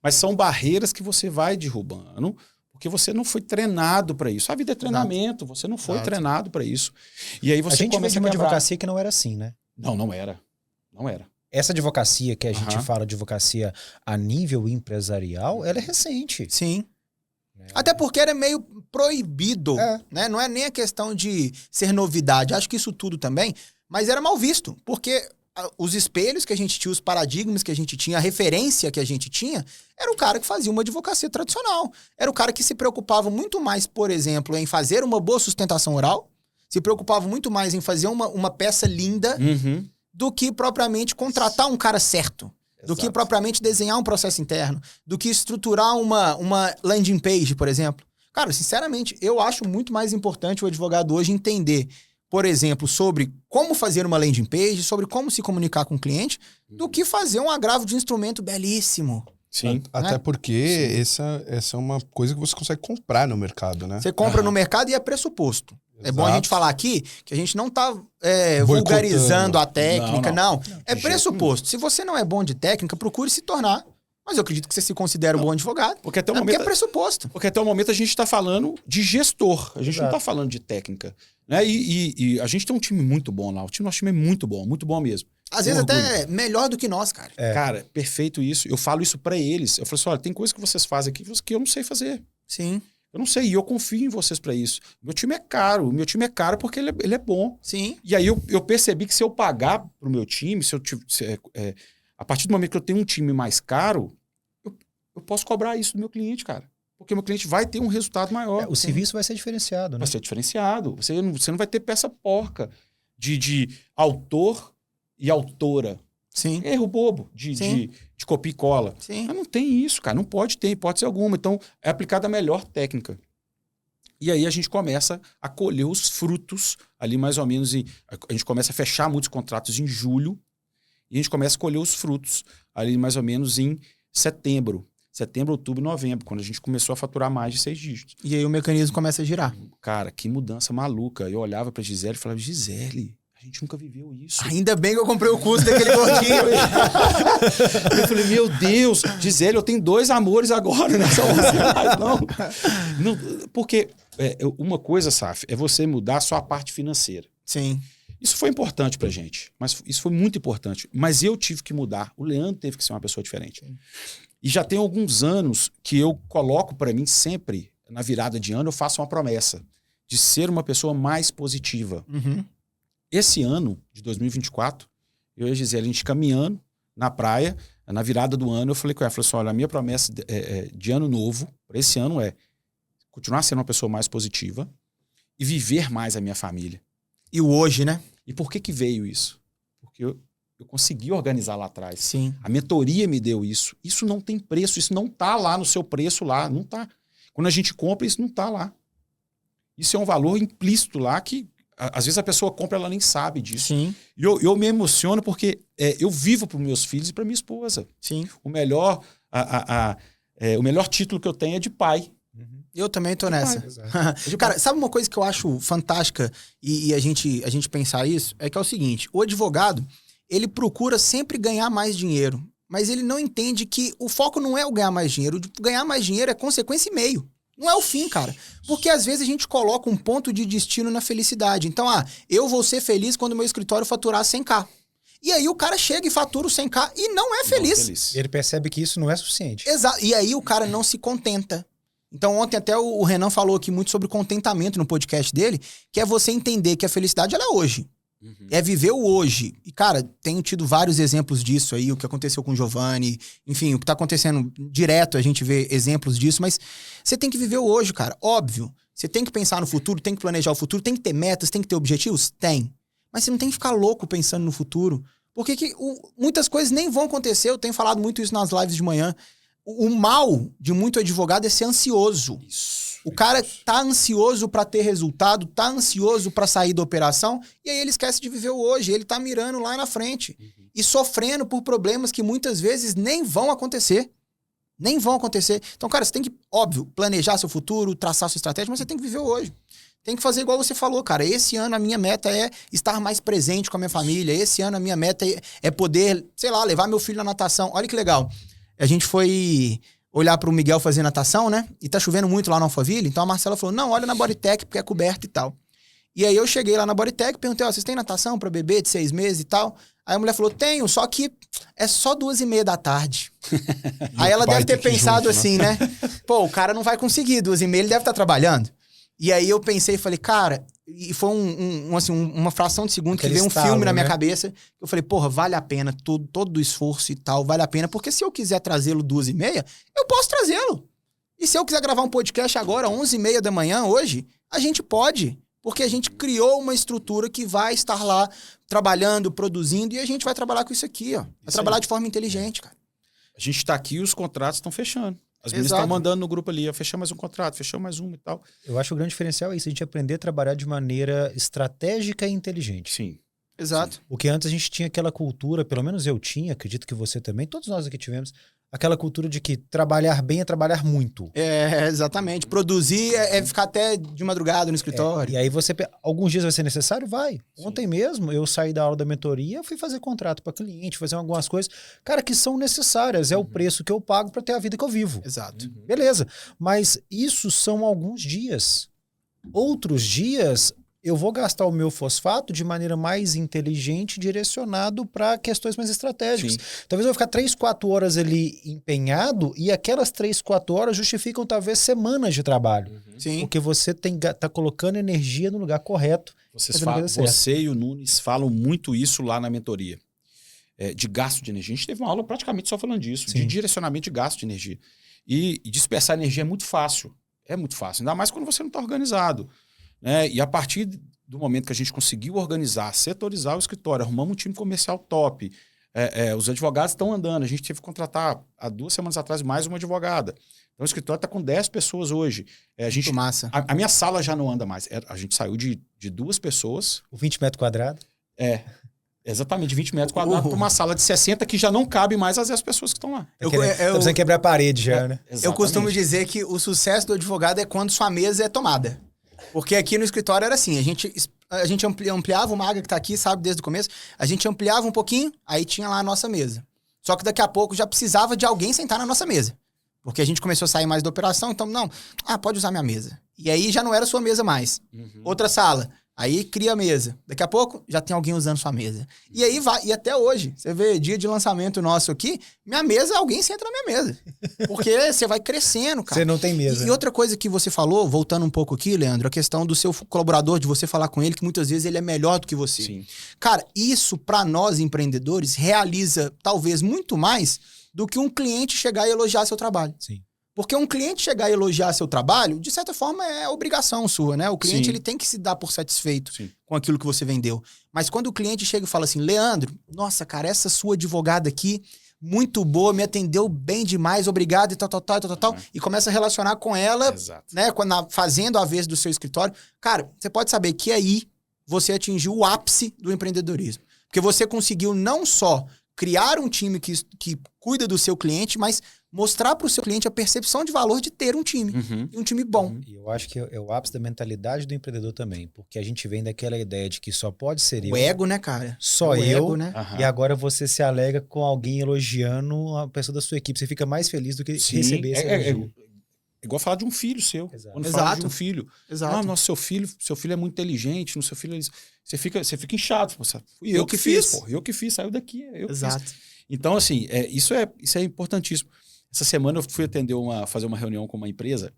Mas são barreiras que você vai derrubando, porque você não foi treinado para isso. A vida é treinamento, você não foi treinado para isso. E aí você a gente começa vem de uma advocacia que não era assim, né? Não era. Essa advocacia que a gente fala, de advocacia a nível empresarial, ela é recente. Sim. Até porque era meio proibido, né? Não é nem a questão de ser novidade. Acho que isso tudo também, mas era mal visto, porque os espelhos que a gente tinha, os paradigmas que a gente tinha, a referência que a gente tinha, era o cara que fazia uma advocacia tradicional. Era o cara que se preocupava muito mais, por exemplo, em fazer uma boa sustentação oral, se preocupava muito mais em fazer uma peça linda do que propriamente contratar um cara certo. Do que propriamente desenhar um processo interno, do que estruturar uma landing page, por exemplo. Cara, sinceramente, eu acho muito mais importante o advogado hoje entender, por exemplo, sobre como fazer uma landing page, sobre como se comunicar com o cliente, do que fazer um agravo de instrumento belíssimo. Sim. Até porque essa é uma coisa que você consegue comprar no mercado, né? Você compra no mercado e é pressuposto. É bom a gente falar aqui que a gente não tá vulgarizando a técnica, não. É pressuposto. Se você não é bom de técnica, procure se tornar. Mas eu acredito que você se considera um bom advogado. Porque até o momento é pressuposto. Porque até o momento a gente está falando de gestor. A gente não está falando de técnica. Né? E a gente tem um time muito bom lá. Nosso time é muito bom mesmo. Às vezes até melhor do que nós, cara. Cara, perfeito isso. Eu falo isso para eles. Eu falo assim, olha, tem coisa que vocês fazem aqui que eu não sei fazer. Sim. Eu não sei, e eu confio em vocês para isso. Meu time é caro porque ele é bom. Sim. E aí eu percebi que se eu pagar pro meu time, a partir do momento que eu tenho um time mais caro, eu posso cobrar isso do meu cliente, cara. Porque o meu cliente vai ter um resultado maior. O serviço vai ser diferenciado, né? Vai ser diferenciado. Você não vai ter peça porca de autor e autora. Sim. Erro bobo de copia e cola. Sim. Mas não tem isso, cara. Não pode ter hipótese alguma. Então, é aplicada a melhor técnica. E aí a gente começa a colher os frutos ali mais ou menos. A gente começa a fechar muitos contratos em julho e a gente começa a colher os frutos ali mais ou menos em setembro. Setembro, outubro, novembro, quando a gente começou a faturar mais de 6 dígitos. E aí o mecanismo começa a girar. Cara, que mudança maluca. Eu olhava pra Gisele e falava, Gisele, a gente nunca viveu isso. Ainda bem que eu comprei o curso daquele gordinho. Eu falei, meu Deus, Gisele, eu tenho 2 amores agora, não é só você mais, não. Porque uma coisa, Saf, é você mudar só a parte financeira. Sim. Isso foi importante pra gente, mas isso foi muito importante. Mas eu tive que mudar, o Leandro teve que ser uma pessoa diferente. Sim. E já tem alguns anos que eu coloco para mim sempre, na virada de ano, eu faço uma promessa de ser uma pessoa mais positiva. Uhum. Esse ano, de 2024, eu e a Gisele, a gente caminhando na praia, na virada do ano, eu falei com ela, falei assim, olha, a minha promessa de ano novo, para esse ano é continuar sendo uma pessoa mais positiva e viver mais a minha família. E o hoje, né? E por que veio isso? Porque eu consegui organizar lá atrás. Sim. A mentoria me deu isso. Isso não tem preço, isso não tá lá no seu preço lá, não tá. Quando a gente compra, isso não tá lá. Isso é um valor implícito lá que, às vezes, a pessoa compra, ela nem sabe disso. Sim. E eu me emociono porque eu vivo para os meus filhos e para minha esposa. Sim. O melhor título que eu tenho é de pai. Eu também tô nessa. Cara, sabe uma coisa que eu acho fantástica e a gente pensar isso? É que é o seguinte, o advogado, ele procura sempre ganhar mais dinheiro, mas ele não entende que o foco não é o ganhar mais dinheiro. O ganhar mais dinheiro é consequência e meio. Não é o fim, cara. Porque às vezes a gente coloca um ponto de destino na felicidade. Então, eu vou ser feliz quando o meu escritório faturar 100k. E aí o cara chega e fatura o 100k e não é feliz. Ele percebe que isso não é suficiente. Exato. E aí o cara não se contenta. Então ontem até o Renan falou aqui muito sobre contentamento no podcast dele, que é você entender que a felicidade ela é hoje. Uhum. É viver o hoje. E, cara, tenho tido vários exemplos disso aí, o que aconteceu com o Giovanni, enfim, o que tá acontecendo direto, a gente vê exemplos disso, mas você tem que viver o hoje, cara. Óbvio. Você tem que pensar no futuro, tem que planejar o futuro, tem que ter metas, tem que ter objetivos? Tem. Mas você não tem que ficar louco pensando no futuro, porque muitas coisas nem vão acontecer. Eu tenho falado muito isso nas lives de manhã. O mal de muito advogado é ser ansioso. O cara tá ansioso pra ter resultado, tá ansioso pra sair da operação, e aí ele esquece de viver o hoje, ele tá mirando lá na frente. Uhum. E sofrendo por problemas que muitas vezes nem vão acontecer. Nem vão acontecer. Então, cara, você tem que, óbvio, planejar seu futuro, traçar sua estratégia, mas você tem que viver o hoje. Tem que fazer igual você falou, cara. Esse ano a minha meta é estar mais presente com a minha família. Esse ano a minha meta é poder, sei lá, levar meu filho na natação. Olha que legal. A gente foi olhar pro Miguel fazer natação, né? E tá chovendo muito lá no Alphaville. Então a Marcela falou, não, olha na Bodytech, porque é coberto e tal. E aí eu cheguei lá na Bodytech, perguntei, vocês têm natação pra bebê de 6 meses e tal? Aí a mulher falou, tenho, só que é só 2:30 da tarde. Aí ela deve ter pensado junto, assim, né? Pô, o cara não vai conseguir 2:30, ele deve estar trabalhando. E aí eu pensei e falei, cara, e foi uma fração de segundo que veio um filme na minha cabeça. Eu falei, porra, vale a pena todo o esforço e tal, vale a pena. Porque se eu quiser trazê-lo 2:30, eu posso trazê-lo. E se eu quiser gravar um podcast agora, 11:30 da manhã, hoje, a gente pode. Porque a gente criou uma estrutura que vai estar lá trabalhando, produzindo, e a gente vai trabalhar com isso aqui, ó. Vai trabalhar de forma inteligente, cara. A gente tá aqui e os contratos estão fechando. As meninas estão mandando no grupo ali, fechar mais um contrato, fechar mais um e tal. Eu acho que o grande diferencial é isso, a gente aprender a trabalhar de maneira estratégica e inteligente. Sim. Exato. Porque antes a gente tinha aquela cultura, pelo menos eu tinha, acredito que você também, todos nós aqui tivemos, aquela cultura de que trabalhar bem é trabalhar muito. É, exatamente. Produzir é ficar até de madrugada no escritório. E aí alguns dias vai ser necessário? Vai. Sim. Ontem mesmo eu saí da aula da mentoria, fui fazer contrato para cliente, fazer algumas coisas, cara, que são necessárias. É o preço que eu pago para ter a vida que eu vivo. Exato. Beleza. Mas isso são alguns dias. Outros dias eu vou gastar o meu fosfato de maneira mais inteligente, direcionado para questões mais estratégicas. Sim. Talvez eu vou ficar 3, 4 horas ali empenhado e aquelas 3, 4 horas justificam talvez semanas de trabalho. Sim. Porque você tá colocando energia no lugar correto. Você e o Nunes falam muito isso lá na mentoria. De gasto de energia. A gente teve uma aula praticamente só falando disso, Sim. de direcionamento de gasto de energia. E dispersar energia é muito fácil. É muito fácil. Ainda mais quando você não está organizado. Né? E a partir do momento que a gente conseguiu organizar, setorizar o escritório, arrumamos um time comercial top, os advogados estão andando. A gente teve que contratar, há 2 semanas atrás, mais uma advogada. Então o escritório está com 10 pessoas hoje. Muito massa. A minha sala já não anda mais. A gente saiu de 2 pessoas. O 20 metros quadrados. Exatamente, 20 metros quadrados para uma sala de 60 que já não cabe mais as 10 pessoas que estão lá. Tá precisando quebrar a parede já, né? Eu costumo dizer que o sucesso do advogado é quando sua mesa é tomada. Porque aqui no escritório era assim, a gente ampliava, o Maga que tá aqui, sabe, desde o começo, a gente ampliava um pouquinho, aí tinha lá a nossa mesa. Só que daqui a pouco já precisava de alguém sentar na nossa mesa. Porque a gente começou a sair mais da operação, então, pode usar minha mesa. E aí já não era sua mesa mais. Outra sala. Aí cria a mesa. Daqui a pouco já tem alguém usando sua mesa. E aí vai. E até hoje, você vê dia de lançamento nosso aqui, minha mesa, alguém senta na minha mesa. Porque você vai crescendo, cara. Você não tem mesa. E outra coisa que você falou, voltando um pouco aqui, Leandro, a questão do seu colaborador, de você falar com ele, que muitas vezes ele é melhor do que você. Sim. Cara, isso para nós empreendedores realiza talvez muito mais do que um cliente chegar e elogiar seu trabalho. Sim. Porque um cliente chegar e elogiar seu trabalho, de certa forma, é obrigação sua, né? O cliente, Sim. ele tem que se dar por satisfeito Sim. com aquilo que você vendeu. Mas quando o cliente chega e fala assim, Leandro, nossa, cara, essa sua advogada aqui, muito boa, me atendeu bem demais, obrigado e tal, e começa a relacionar com ela, Exato. né? Fazendo a vez do seu escritório. Cara, você pode saber que aí você atingiu o ápice do empreendedorismo. Porque você conseguiu não só criar um time que cuida do seu cliente, mas mostrar para o seu cliente a percepção de valor de ter um time. E um time bom. E eu acho que é o ápice da mentalidade do empreendedor também. Porque a gente vem daquela ideia de que só pode ser O ego, né, cara? Só o eu. ego, né? E agora você se alega com alguém elogiando a pessoa da sua equipe. Você fica mais feliz do que receber esse elogio. É igual falar de um filho seu. Exato. Quando fala de um filho. Exato. Nossa, seu filho é muito inteligente, no seu filho... Você fica inchado. Fui eu que fiz. Pô. Eu que fiz, saiu daqui. Eu Exato. que fiz. Então, assim, isso é importantíssimo. Essa semana eu fui fazer uma reunião com uma empresa,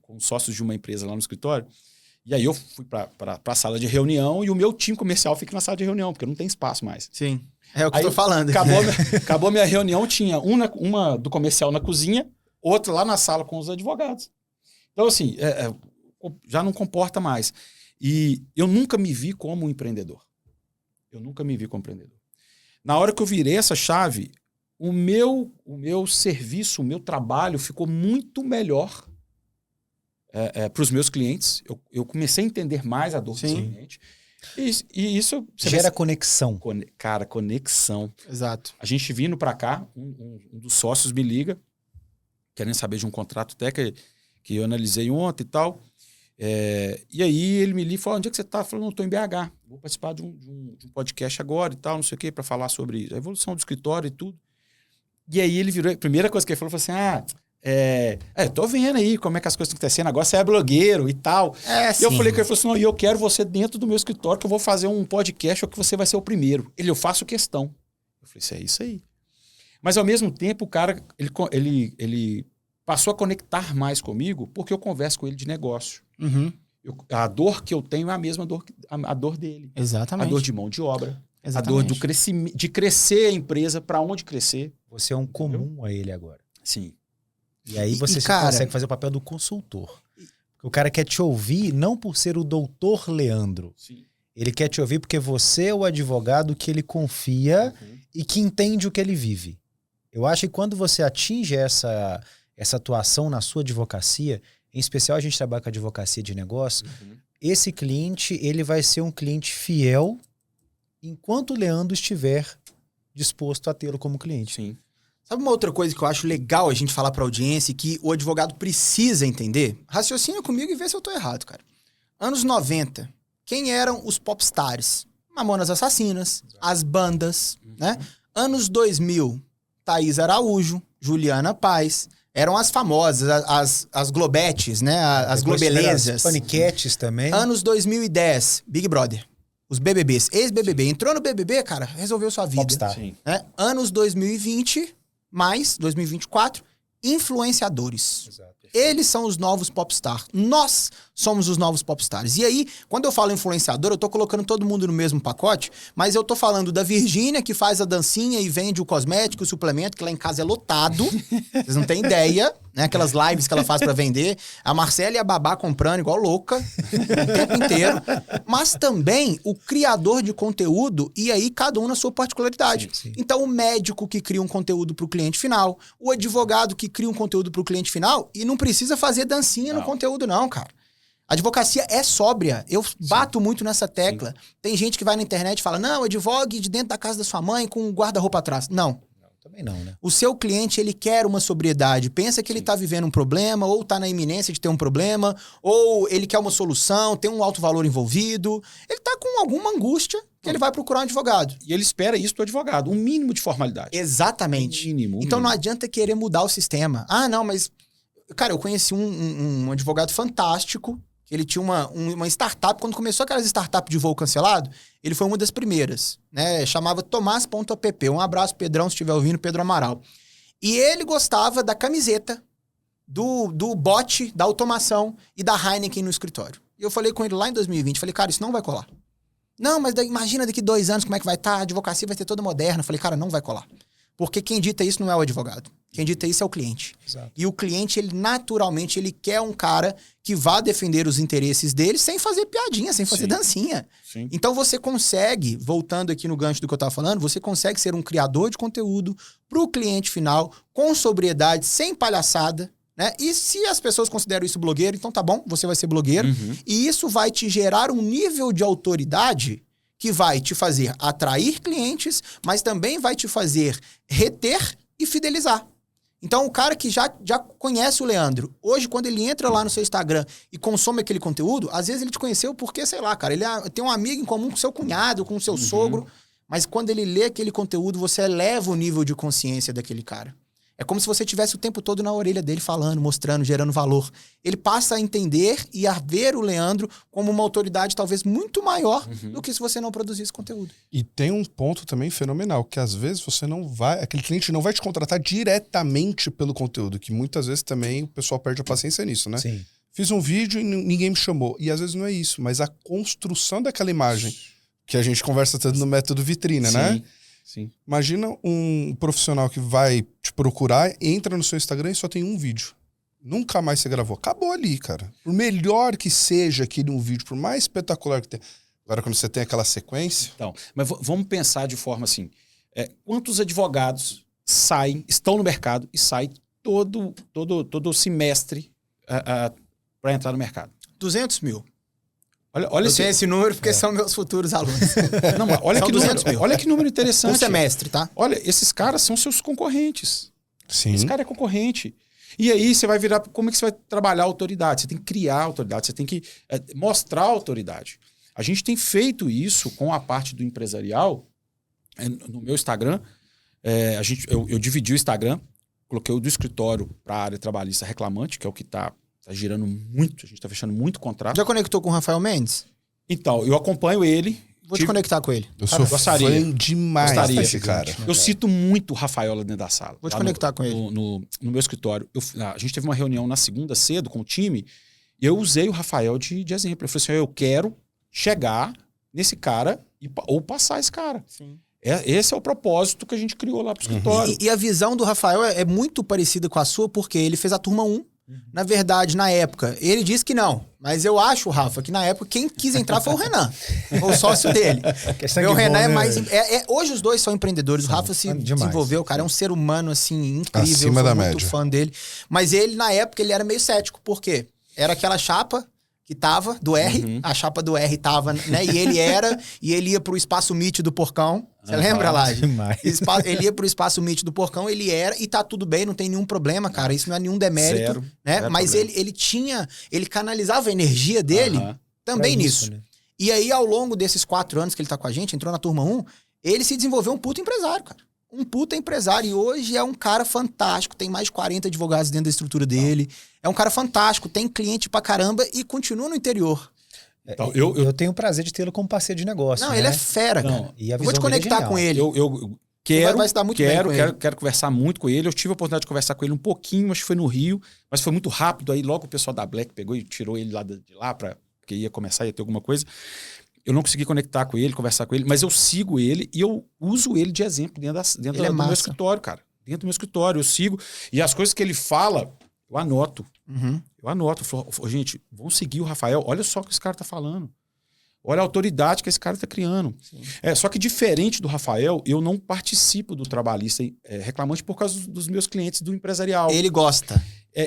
com sócios de uma empresa lá no escritório, e aí eu fui para a sala de reunião e o meu time comercial fica na sala de reunião, porque não tem espaço mais. Sim. É o que eu tô falando. Acabou minha reunião, tinha uma do comercial na cozinha, outra lá na sala com os advogados. Então, assim, já não comporta mais. E eu nunca me vi como um empreendedor. Na hora que eu virei essa chave, o meu serviço, o meu trabalho ficou muito melhor para os meus clientes. Eu comecei a entender mais a dor do cliente. E isso... Gera conexão. Cara, conexão. Exato. A gente vindo para cá, um dos sócios me liga, querendo saber de um contrato técnico que eu analisei ontem e tal. E aí ele me liga e falou, onde é que você está? Eu falei, não, estou em BH. Vou participar de um podcast agora e tal, não sei o quê, para falar sobre a evolução do escritório e tudo. E aí ele virou, a primeira coisa que ele falou foi assim, tô vendo aí como é que as coisas estão acontecendo, agora você é blogueiro e tal. E eu falei com ele, assim, não, e eu quero você dentro do meu escritório, que eu vou fazer um podcast, ou que você vai ser o primeiro. Eu faço questão. Eu falei, isso aí. Mas ao mesmo tempo, o cara, ele passou a conectar mais comigo, porque eu converso com ele de negócio. A dor que eu tenho é a mesma dor, a dor dele. Exatamente. A dor de mão de obra. Exatamente. A dor de crescer a empresa, para onde crescer. Você é um comum a ele agora. Sim. E aí você consegue fazer o papel do consultor. Porque o cara quer te ouvir não por ser o doutor Leandro. Sim. Ele quer te ouvir porque você é o advogado que ele confia e que entende o que ele vive. Eu acho que quando você atinge essa atuação na sua advocacia, em especial a gente trabalha com advocacia de negócio, esse cliente ele vai ser um cliente fiel enquanto o Leandro estiver disposto a tê-lo como cliente. Sim. Sabe uma outra coisa que eu acho legal a gente falar pra audiência e que o advogado precisa entender? Raciocina comigo e vê se eu tô errado, cara. Anos 90, quem eram os popstars? Mamonas Assassinas, as bandas, né? Anos 2000, Thaís Araújo, Juliana Paz, Eram as famosas, as globetes, né? As globelezas. As paniquetes também. Anos 2010, Big Brother. Os BBBs. Ex-BBB. Entrou no BBB, cara, resolveu sua vida. Popstar. Né? Anos 2020, mais 2024, influenciadores. Exato. Eles são os novos popstars. Nós somos os novos popstars. E aí, quando eu falo influenciador, eu tô colocando todo mundo no mesmo pacote, mas eu tô falando da Virgínia, que faz a dancinha e vende o cosmético, o suplemento, que lá em casa é lotado. Vocês não têm ideia, né? Aquelas lives que ela faz pra vender. A Marcela e a Babá comprando igual louca o tempo inteiro. Mas também o criador de conteúdo, e aí cada um na sua particularidade. Sim. Então, o médico que cria um conteúdo pro cliente final, o advogado que cria um conteúdo pro cliente final e não precisa fazer dancinha no conteúdo, não, cara. A advocacia é sóbria. Eu bato muito nessa tecla. Sim. Tem gente que vai na internet e fala, não, advogue de dentro da casa da sua mãe com um guarda-roupa atrás. Não. Também não, né? O seu cliente, ele quer uma sobriedade. Pensa que ele tá vivendo um problema, ou tá na iminência de ter um problema, ou ele quer uma solução, tem um alto valor envolvido. Ele tá com alguma angústia que ele vai procurar um advogado. E ele espera isso do advogado, um mínimo de formalidade. Exatamente. Mínimo. Então não adianta querer mudar o sistema. Ah, não, mas... Cara, eu conheci um advogado fantástico. Ele tinha uma startup. Quando começou aquelas startups de voo cancelado, ele foi uma das primeiras, né? Chamava Tomás.app. Um abraço, Pedrão, se estiver ouvindo, Pedro Amaral. E ele gostava da camiseta, do bot, da automação e da Heineken no escritório. E eu falei com ele lá em 2020, falei, cara, isso não vai colar. Não, mas imagina daqui 2 anos como é que vai estar, a advocacia vai ser toda moderna. Eu falei, cara, não vai colar. Porque quem dita isso não é o advogado. Quem dita isso é o cliente. Exato. E o cliente, ele naturalmente, ele quer um cara que vá defender os interesses dele sem fazer piadinha, sem fazer dancinha. Sim. Então você consegue, voltando aqui no gancho do que eu estava falando, você consegue ser um criador de conteúdo para o cliente final, com sobriedade, sem palhaçada, né? E se as pessoas consideram isso blogueiro, então tá bom, você vai ser blogueiro. Uhum. E isso vai te gerar um nível de autoridade que vai te fazer atrair clientes, mas também vai te fazer reter e fidelizar. Então, o cara que já conhece o Leandro, hoje, quando ele entra lá no seu Instagram e consome aquele conteúdo, às vezes ele te conheceu porque, sei lá, cara, ele tem um amigo em comum com seu cunhado, com o seu sogro, mas quando ele lê aquele conteúdo, você eleva o nível de consciência daquele cara. É como se você tivesse o tempo todo na orelha dele falando, mostrando, gerando valor. Ele passa a entender e a ver o Leandro como uma autoridade talvez muito maior do que se você não produzisse conteúdo. E tem um ponto também fenomenal, que às vezes você não vai... Aquele cliente não vai te contratar diretamente pelo conteúdo, que muitas vezes também o pessoal perde a paciência nisso, né? Sim. Fiz um vídeo e ninguém me chamou. E às vezes não é isso, mas a construção daquela imagem, que a gente conversa tanto no método vitrina, né? Sim. Imagina um profissional que vai te procurar, entra no seu Instagram e só tem um vídeo. Nunca mais você gravou. Acabou ali, cara. Por melhor que seja aquele um vídeo, por mais espetacular que tenha. Agora, quando você tem aquela sequência... Então, mas vamos pensar de forma assim. Quantos advogados estão no mercado e saem todo semestre para entrar no mercado? 200 mil. Olha eu tenho esse número porque são meus futuros alunos. Não, mas olha, são que 200 mil. Olha que número interessante. Um semestre, tá? Olha, esses caras são seus concorrentes. Sim. Esse cara é concorrente. E aí você vai virar... Como é que você vai trabalhar a autoridade? Você tem que criar a autoridade, você tem que mostrar a autoridade. A gente tem feito isso com a parte do empresarial. No meu Instagram, eu dividi o Instagram, coloquei o do escritório para a área trabalhista reclamante, que é o que está girando muito, a gente está fechando muito contrato. Já conectou com o Rafael Mendes? Então, eu acompanho ele. Vou te conectar com ele. Eu sou fã demais desse cara. Eu cito muito o Rafael lá dentro da sala. Vou te conectar com ele. No meu escritório. A gente teve uma reunião na segunda cedo com o time e eu usei o Rafael de exemplo. Eu falei assim, eu quero chegar nesse cara ou passar esse cara. Sim. Esse é o propósito que a gente criou lá pro escritório. E a visão do Rafael é muito parecida com a sua, porque ele fez a turma 1. Na verdade, na época, ele disse que não. Mas eu acho, Rafa, que na época quem quis entrar foi o Renan. O sócio dele. O Renan é mais... hoje os dois são empreendedores. O Rafa se desenvolveu, o cara é um ser humano, assim, incrível. Acima da média. Eu sou muito fã dele. Mas ele, na época, ele era meio cético. Por quê? Era aquela chapa que tava, do R. A chapa do R tava, né? E ele ia pro espaço Meet do Porcão. Você lembra, Laje? Ele ia pro espaço Meet do Porcão, ele era, e tá tudo bem, não tem nenhum problema, cara. Isso não é nenhum demérito, né? Mas ele canalizava a energia dele também nisso. Né? E aí, ao longo desses 4 anos que ele tá com a gente, entrou na turma 1, ele se desenvolveu um puto empresário, cara. um puta empresário. E hoje é um cara fantástico. Tem mais de 40 advogados dentro da estrutura dele. É um cara fantástico. Tem cliente pra caramba e continua no interior. Então, eu tenho o prazer de tê-lo como parceiro de negócio. Não, né? ele é fera, Não, cara. E a Eu vou te visão dele é conectar genial. com ele. Eu quero, vai se dar muito bem com ele. quero conversar muito com ele. Eu tive a oportunidade de conversar com ele um pouquinho, acho que foi no Rio, mas foi muito rápido. Aí logo o pessoal da Black pegou e tirou ele lá de lá, porque ia começar, ia ter alguma coisa. Eu não consegui conectar com ele, conversar com ele, mas eu sigo ele e eu uso ele de exemplo dentro do meu escritório, cara. Dentro do meu escritório, eu sigo. E as coisas que ele fala, eu anoto. Eu anoto. Eu falo, gente, vamos seguir o Rafael. Olha só o que esse cara tá falando. Olha a autoridade que esse cara tá criando. Só que diferente do Rafael, eu não participo do trabalhista reclamante por causa dos meus clientes do empresarial. Ele gosta.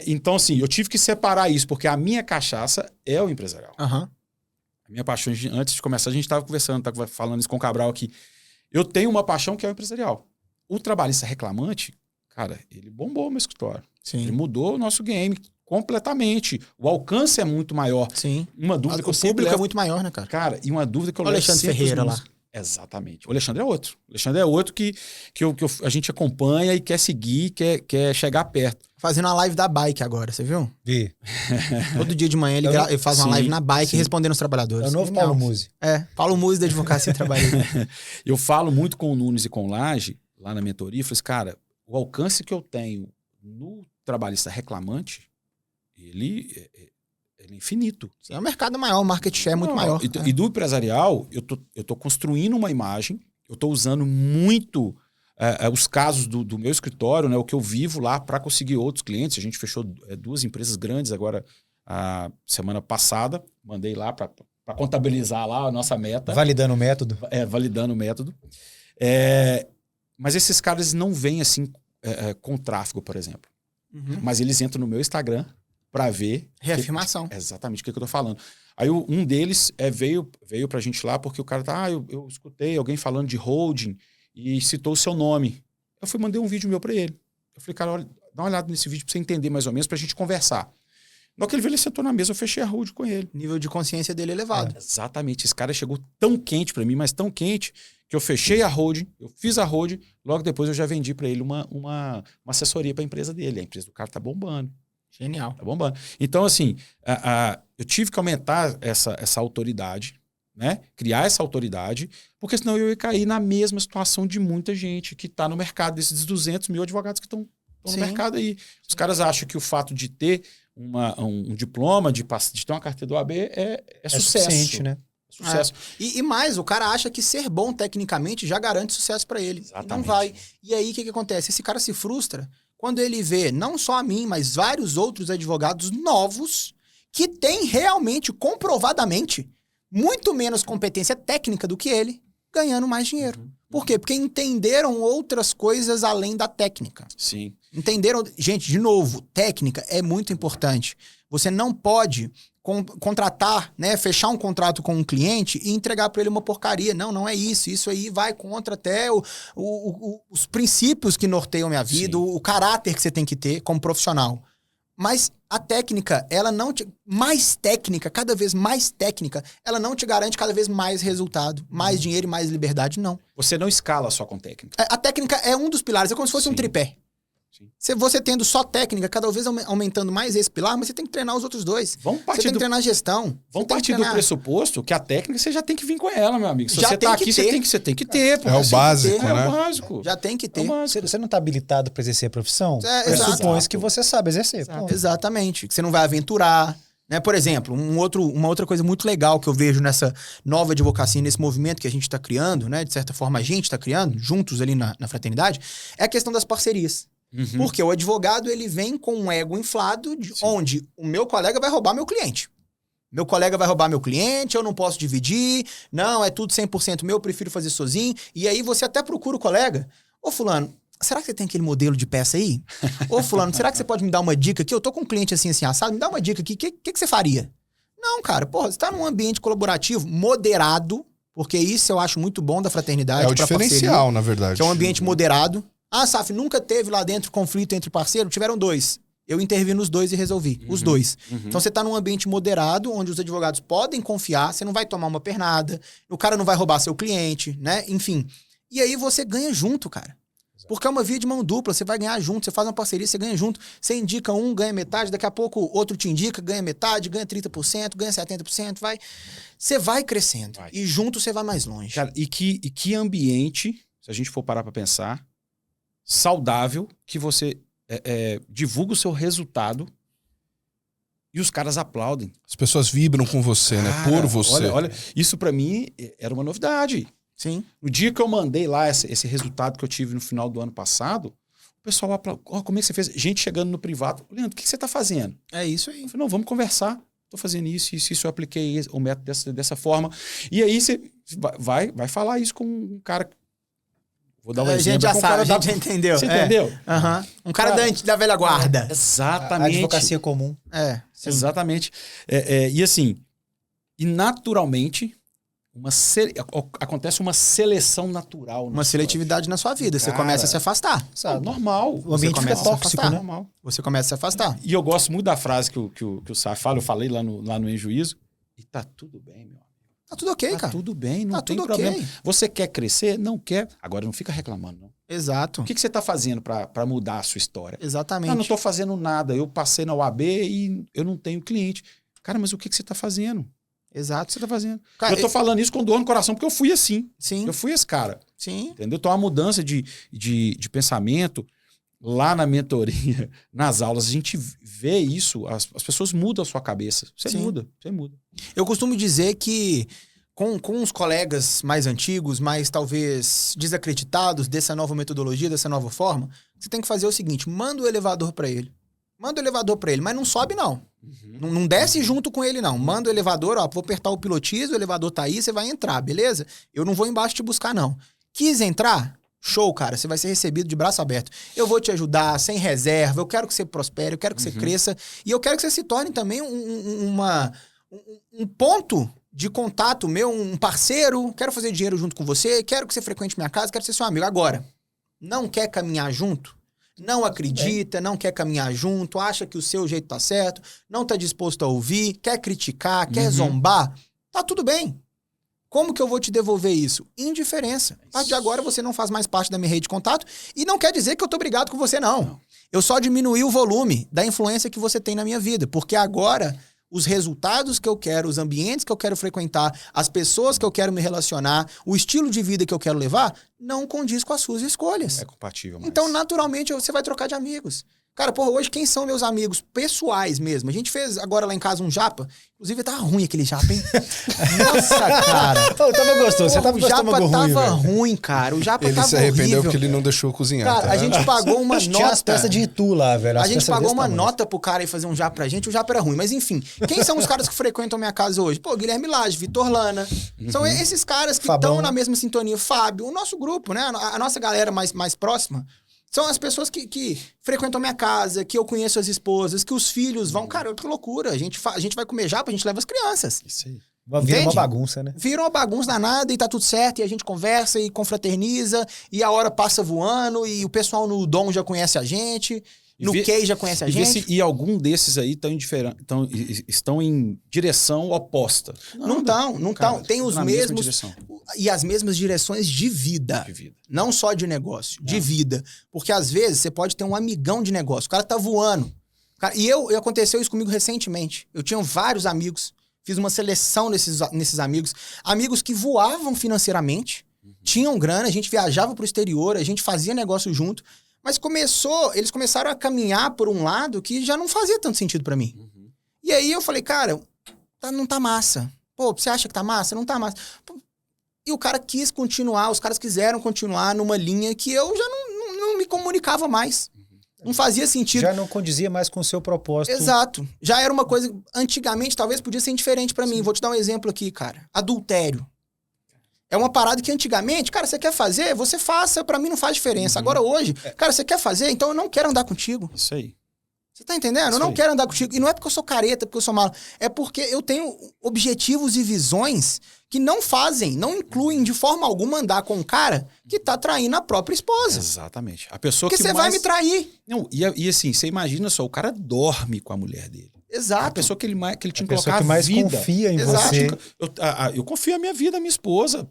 Então, assim, eu tive que separar isso, porque a minha cachaça é o empresarial. A minha paixão, antes de começar, a gente estava conversando, estava falando isso com o Cabral aqui. Eu tenho uma paixão que é o empresarial. O trabalhista reclamante, cara, ele bombou o meu escritório. Sim. Ele mudou o nosso game completamente. O alcance é muito maior. Sim. Uma dúvida que eu O sempre público levo... é muito maior, né, cara? Cara, e uma dúvida que eu O levo Alexandre sempre Ferreira os lá. meus- Exatamente. O Alexandre é outro. O Alexandre é outro que a gente acompanha e quer seguir, quer chegar perto. Fazendo a live da bike agora, você viu? Vi. Todo dia de manhã ele faz uma Sim, live na bike sim. respondendo os trabalhadores. É o novo Genial. Paulo Musi. Paulo Musi da Advocacia Trabalhista. Eu falo muito com o Nunes e com o Laje, lá na mentoria, e falo assim, cara, o alcance que eu tenho no trabalhista reclamante, ele é infinito. É um mercado maior, o market share é muito Não, maior. E do empresarial, eu tô construindo uma imagem, eu tô usando muito os casos do meu escritório, né, o que eu vivo lá para conseguir outros clientes. A gente fechou 2 empresas grandes agora, a semana passada, mandei lá para contabilizar lá a nossa meta. Validando o método. Validando o método. Mas esses caras não vêm assim com tráfego, por exemplo. Mas eles entram no meu Instagram para ver... Reafirmação. Exatamente o que eu tô falando. Aí um deles veio pra gente lá porque o cara tá... eu escutei alguém falando de holding e citou o seu nome. Eu fui mandei um vídeo meu para ele. Eu falei, cara, olha, dá uma olhada nesse vídeo pra você entender mais ou menos, pra gente conversar. Na hora que ele veio, ele sentou na mesa, eu fechei a hold com ele. Nível de consciência dele elevado. Exatamente. Esse cara chegou tão quente para mim, mas tão quente, que eu fechei a holding, eu fiz a holding, logo depois eu já vendi para ele uma assessoria para a empresa dele. A empresa do cara tá bombando. Genial. Tá bombando. Então, assim, eu tive que aumentar essa autoridade, né? Criar essa autoridade, porque senão eu ia cair na mesma situação de muita gente que está no mercado, desses 200 mil advogados que estão no mercado aí. Os caras acham que o fato de ter um diploma, de ter uma carteira do OAB é sucesso. Suficiente, né? Sucesso. E mais, o cara acha que ser bom tecnicamente já garante sucesso para ele. Exatamente. E não vai. E aí, o que acontece? Esse cara se frustra quando ele vê, não só a mim, mas vários outros advogados novos que têm realmente, comprovadamente, muito menos competência técnica do que ele, ganhando mais dinheiro. Por quê? Porque entenderam outras coisas além da técnica. Sim. Entenderam? Gente, de novo, técnica é muito importante. Você não pode contratar, né, fechar um contrato com um cliente e entregar para ele uma porcaria. Não é isso. Isso aí vai contra até os princípios que norteiam a minha vida, o caráter que você tem que ter como profissional. Mas a técnica, ela não te... Mais técnica, cada vez mais técnica, ela não te garante cada vez mais resultado, mais dinheiro e mais liberdade, não. Você não escala só com técnica. A técnica é um dos pilares, é como se fosse um tripé. Você tendo só técnica, cada vez aumentando mais esse pilar, mas você tem que treinar os outros dois. Vamos Você partir tem que treinar a gestão. Vamos partir do pressuposto que a técnica você já tem que vir com ela, meu amigo. Se Já você tem tá que aqui, ter. você tem que ter. Pô. É o básico, É né? o básico. Já tem que ter. Você não está habilitado para exercer a profissão? Exato. Supõe que você sabe exercer. Pô. Exatamente. Que você não vai aventurar. Né? Por exemplo, uma outra coisa muito legal que eu vejo nessa nova advocacia, nesse movimento que a gente está criando, né? De certa forma a gente está criando, juntos ali na fraternidade, é a questão das parcerias. Porque o advogado, ele vem com um ego inflado, onde o meu colega vai roubar meu cliente. Meu colega vai roubar meu cliente, eu não posso dividir, não, é tudo 100% meu, eu prefiro fazer sozinho. E aí você até procura o colega. Ô fulano, será que você tem aquele modelo de peça aí? Ô fulano, será que você pode me dar uma dica aqui? Eu tô com um cliente assim assado, me dá uma dica aqui, o que você faria? Não, cara, porra, você tá num ambiente colaborativo, moderado, porque isso eu acho muito bom da fraternidade. É o diferencial, na verdade. Que é um ambiente moderado. Ah, Saf, nunca teve lá dentro conflito entre parceiros? Tiveram 2. Eu intervi nos 2 e resolvi. Os 2. Então você tá num ambiente moderado, onde os advogados podem confiar, você não vai tomar uma pernada, o cara não vai roubar seu cliente, né? Enfim. E aí você ganha junto, cara. Porque é uma via de mão dupla, você vai ganhar junto, você faz uma parceria, você ganha junto, você indica um, ganha metade, daqui a pouco outro te indica, ganha metade, ganha 30%, ganha 70%, você vai crescendo. Vai. E junto você vai mais longe. Cara, e que ambiente, se a gente for parar pra pensar, saudável, que você divulga o seu resultado e os caras aplaudem. As pessoas vibram com você, né? Por você. Olha, isso pra mim era uma novidade. Sim. No dia que eu mandei lá esse resultado que eu tive no final do ano passado, o pessoal aplaudiu. Como é que você fez? Gente chegando no privado. Leandro, o que você tá fazendo? É isso aí. Eu falei, não, vamos conversar. Tô fazendo isso, eu apliquei o método dessa forma. E aí você vai falar isso com um cara... Vou dar um exemplo. A gente já sabe, a gente já entendeu. Você entendeu? Um cara da velha guarda. Exatamente. A advocacia comum. Exatamente. E assim, e naturalmente, acontece uma seleção natural. Uma seletividade na sua vida. Você começa a se afastar. Sabe? Normal. O ambiente fica tóxico, né? Normal. Você começa a se afastar. E eu gosto muito da frase que o Sá fala, eu falei lá no Em Juízo, e tá tudo bem, meu amigo. Tá tudo ok, cara. Tá tudo bem, não tá tem tudo problema. Okay. Você quer crescer? Não quer. Agora não fica reclamando, não. Exato. O que você tá fazendo pra mudar a sua história? Exatamente. Eu não tô fazendo nada. Eu passei na UAB e eu não tenho cliente. Cara, mas o que você tá fazendo? Exato. O que você tá fazendo? Cara, eu tô falando isso com dor no coração, porque eu fui assim. Sim. Eu fui esse cara. Sim. Entendeu? Então, a mudança de pensamento lá na mentoria, nas aulas, a gente vê isso, as pessoas mudam a sua cabeça. Você muda. Eu costumo dizer que com os colegas mais antigos, mais talvez desacreditados dessa nova metodologia, dessa nova forma, você tem que fazer o seguinte, manda o elevador para ele. Manda o elevador para ele, mas não sobe não. Não desce junto com ele não. Manda o elevador, vou apertar o pilotismo, o elevador tá aí, você vai entrar, beleza? Eu não vou embaixo te buscar não. Quis entrar? Show, cara, você vai ser recebido de braço aberto. Eu vou te ajudar, sem reserva, eu quero que você prospere, eu quero que você cresça, e eu quero que você se torne também um ponto de contato meu, um parceiro, quero fazer dinheiro junto com você, quero que você frequente minha casa, quero ser seu amigo. Agora, não quer caminhar junto? Não acredita, não quer caminhar junto, acha que o seu jeito tá certo, não tá disposto a ouvir, quer criticar, quer zombar, tá tudo bem. Como que eu vou te devolver isso? Indiferença. A partir de agora você não faz mais parte da minha rede de contato e não quer dizer que eu tô brigado com você, não. Eu só diminuí o volume da influência que você tem na minha vida, porque agora os resultados que eu quero, os ambientes que eu quero frequentar, as pessoas que eu quero me relacionar, o estilo de vida que eu quero levar, não condiz com as suas escolhas. É compatível. Mas... Então, naturalmente, você vai trocar de amigos. Cara, porra, hoje quem são meus amigos pessoais mesmo? A gente fez agora lá em casa um japa. Inclusive, tava ruim aquele japa, hein? Nossa, cara. Eu tava gostoso. Você tava o japa tava ruim, ruim, cara. O japa ele tava se arrependeu horrível. porque ele não deixou cozinhar. Cara, tá? a gente pagou uma nota. Tinha as peças de Itu lá, velho. A gente pagou uma nota pro cara ir fazer um japa pra gente. O japa era ruim. Mas enfim, quem são os caras que frequentam a minha casa hoje? Pô, Guilherme Lage, Vitor Lana. São esses caras que estão na mesma sintonia. Fábio, o nosso grupo, né? A nossa galera mais próxima. São as pessoas que frequentam a minha casa, que eu conheço as esposas, que os filhos vão... Cara, que loucura. A gente vai comer japa, a gente leva as crianças. Isso aí. Vira uma bagunça, né? Vira uma bagunça danada e tá tudo certo. E a gente conversa e confraterniza. E a hora passa voando. E o pessoal no Dom já conhece a gente. No Key já conhece a gente. E algum desses aí estão em direção oposta. Não estão. Tem os mesmos... E as mesmas direções de vida. Não só de negócio, de vida. Porque às vezes você pode ter um amigão de negócio. O cara tá voando. E aconteceu isso comigo recentemente. Eu tinha vários amigos. Fiz uma seleção nesses amigos. Amigos que voavam financeiramente. Tinham grana, a gente viajava pro exterior, a gente fazia negócio junto. Mas eles começaram a caminhar por um lado que já não fazia tanto sentido pra mim. E aí eu falei, cara, não tá massa. Pô, você acha que tá massa? Não tá massa. E o cara quis continuar, os caras quiseram continuar numa linha que eu já não me comunicava mais. Não fazia sentido. Já não condizia mais com o seu propósito. Exato. Já era uma coisa, antigamente, talvez podia ser indiferente pra mim. Vou te dar um exemplo aqui, cara. Adultério. É uma parada que antigamente, cara, você quer fazer? Você faça, pra mim não faz diferença. Agora hoje, cara, você quer fazer? Então eu não quero andar contigo. Isso aí. Você tá entendendo? Eu não quero andar contigo. E não é porque eu sou careta, porque eu sou malo. É porque eu tenho objetivos e visões que não incluem de forma alguma andar com um cara que tá traindo a própria esposa. Exatamente. A pessoa porque que você vai me trair. Não, e assim, você imagina só, o cara dorme com a mulher dele. Exato. A pessoa que ele tinha que colocar a que mais vida. confia em você. Eu confio a minha vida, a minha esposa.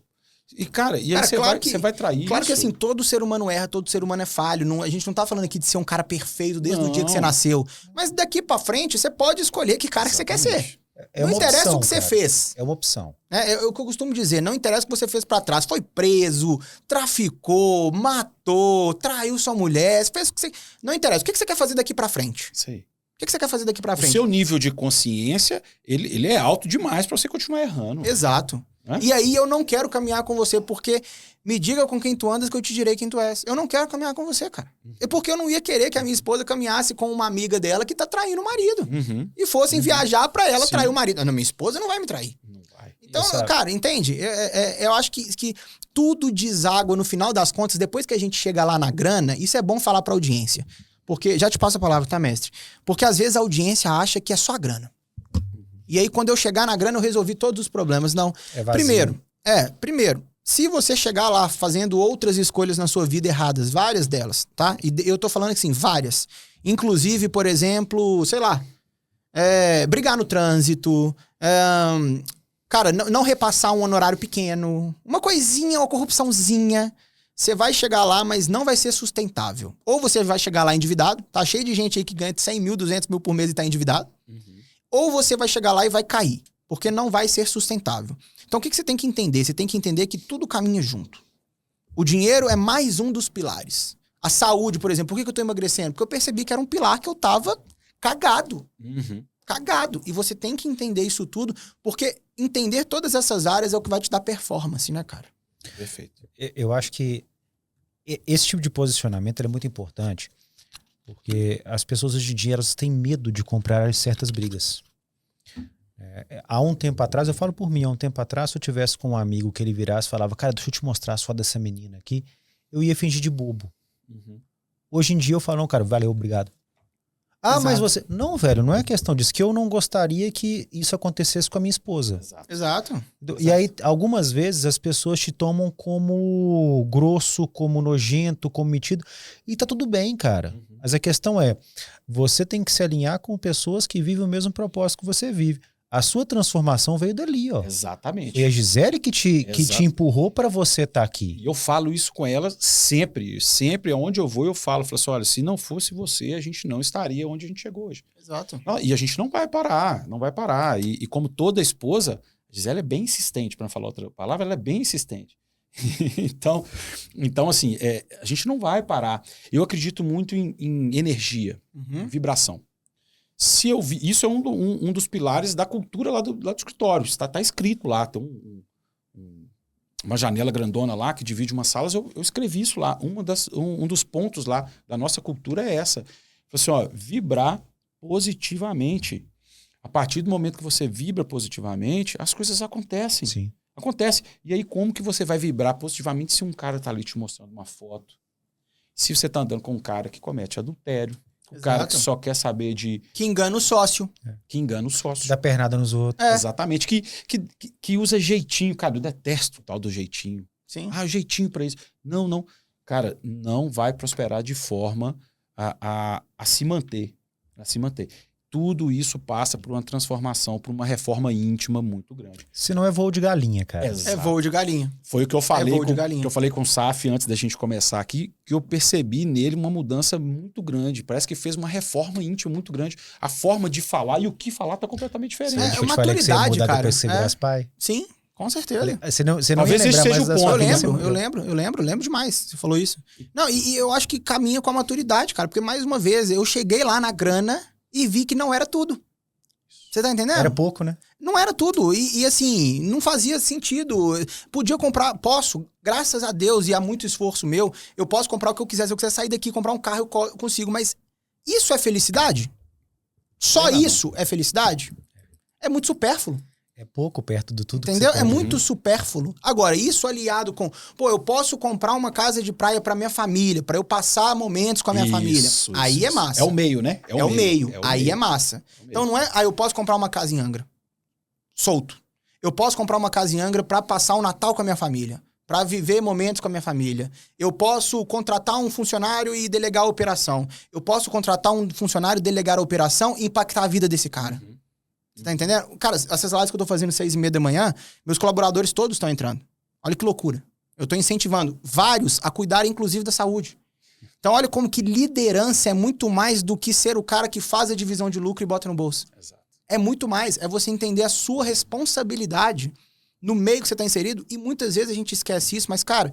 E, cara, e aí você vai trair Claro isso. que assim, todo ser humano erra, todo ser humano é falho. Não, a gente não tá falando aqui de ser um cara perfeito desde o dia que você nasceu. Mas daqui pra frente, você pode escolher que cara que você quer ser. Não interessa opção, o que você fez. É uma opção. É o que eu costumo dizer. Não interessa o que você fez pra trás. Foi preso, traficou, matou, traiu sua mulher. Fez o que você... Não interessa. O que você quer fazer daqui pra frente? Isso aí. O que você quer fazer daqui pra frente? O seu nível de consciência, ele é alto demais pra você continuar errando. Exato. E aí eu não quero caminhar com você porque me diga com quem tu andas que eu te direi quem tu és. Eu não quero caminhar com você, cara. É porque eu não ia querer que a minha esposa caminhasse com uma amiga dela que tá traindo o marido. E fossem viajar pra ela trair o marido. Não, minha esposa não vai me trair. Não vai. Então, cara, entende? Eu acho que tudo deságua no final das contas, depois que a gente chega lá na grana, isso é bom falar pra audiência. Porque, já te passo a palavra, tá, mestre? Porque às vezes a audiência acha que é só grana. E aí, quando eu chegar na grana, eu resolvi todos os problemas. Não. Primeiro, se você chegar lá fazendo outras escolhas na sua vida erradas, várias delas, tá? E eu tô falando assim, várias. Inclusive, por exemplo, sei lá, brigar no trânsito, cara, não repassar um honorário pequeno, uma coisinha, uma corrupçãozinha. Você vai chegar lá, mas não vai ser sustentável. Ou você vai chegar lá endividado, tá cheio de gente aí que ganha 100 mil, 200 mil por mês e tá endividado. Ou você vai chegar lá e vai cair, porque não vai ser sustentável. Então, o que você tem que entender? Você tem que entender que tudo caminha junto. O dinheiro é mais um dos pilares. A saúde, por exemplo. Por que eu tô emagrecendo? Porque eu percebi que era um pilar que eu tava cagado. Cagado. E você tem que entender isso tudo, porque entender todas essas áreas é o que vai te dar performance, né, cara? Perfeito. Eu acho que esse tipo de posicionamento é muito importante, porque as pessoas hoje em dia elas têm medo de comprar certas brigas. Há um tempo atrás, eu falo por mim, há um tempo atrás, se eu tivesse com um amigo que ele virasse e falava, cara, deixa eu te mostrar só dessa menina aqui, eu ia fingir de bobo. Hoje em dia eu falo, não, cara, valeu, obrigado. Ah, mas você... Não, velho, não é questão disso, que eu não gostaria que isso acontecesse com a minha esposa. Exato. E aí, algumas vezes, as pessoas te tomam como grosso, como nojento, como metido, e tá tudo bem, cara. Mas a questão é, você tem que se alinhar com pessoas que vivem o mesmo propósito que você vive. A sua transformação veio dali, ó. Exatamente. Foi a Gisele que te empurrou para você estar aqui. E eu falo isso com ela sempre. Sempre, onde eu vou, eu falo assim, olha, se não fosse você, a gente não estaria onde a gente chegou hoje. Exato. E a gente não vai parar, não vai parar. E como toda esposa, a Gisele é bem insistente, para não falar outra palavra, ela é bem insistente. então, assim, a gente não vai parar. Eu acredito muito em energia, em vibração. Se eu vi, isso é um dos pilares da cultura lá do escritório. Está escrito lá, tem uma janela grandona lá que divide umas salas. Eu escrevi isso lá. Um dos pontos lá da nossa cultura é essa. Assim, ó, vibrar positivamente. A partir do momento que você vibra positivamente, as coisas acontecem. Sim. Acontece. E aí, como que você vai vibrar positivamente se um cara tá ali te mostrando uma foto? Se você tá andando com um cara que comete adultério, o cara que só quer saber de... Que engana o sócio. Que engana o sócio. Dá pernada nos outros. Exatamente. Que usa jeitinho. Cara, eu detesto o tal do jeitinho. Sim. O jeitinho pra isso. Não. Cara, não vai prosperar de forma a se manter. A se manter. Tudo isso passa por uma transformação, por uma reforma íntima muito grande. Se não é voo de galinha, cara. Exato. É voo de galinha. Foi o que eu falei, que eu falei com o Saf antes da gente começar aqui, que eu percebi nele uma mudança muito grande. Parece que fez uma reforma íntima muito grande. A forma de falar e o que falar tá completamente diferente. Maturidade, cara. Depois que você virasse pai. Sim, com certeza. Você não Talvez ia esse lembrar seja mais o da ponto. sua vida. Eu lembro demais. Você falou isso. Não, e eu acho que caminha com a maturidade, cara. Porque, mais uma vez, eu cheguei lá na grana e vi que não era tudo. Você tá entendendo? Era pouco, né? Não era tudo. E assim, não fazia sentido. Podia comprar, posso, graças a Deus e a muito esforço meu, eu posso comprar o que eu quiser. Se eu quiser sair daqui e comprar um carro, eu consigo. Mas isso é felicidade? Só isso é felicidade? É muito supérfluo. É pouco perto de tudo. Entendeu? É muito supérfluo. Agora, isso aliado com... Pô, eu posso comprar uma casa de praia pra minha família, pra eu passar momentos com a minha família. Aí é massa. É o meio, né? É o meio. Aí é massa. Então não é... eu posso comprar uma casa em Angra. Solto. Eu posso comprar uma casa em Angra pra passar o Natal com a minha família. Pra viver momentos com a minha família. Eu posso contratar um funcionário e delegar a operação. Eu posso contratar um funcionário, delegar a operação e impactar a vida desse cara. Você tá entendendo? Cara, essas lives que eu tô fazendo 6h30 da manhã, meus colaboradores todos estão entrando. Olha que loucura. Eu tô incentivando vários a cuidarem, inclusive, da saúde. Então, olha como que liderança é muito mais do que ser o cara que faz a divisão de lucro e bota no bolso. Exato. É muito mais. É você entender a sua responsabilidade no meio que você está inserido. E muitas vezes a gente esquece isso. Mas, cara,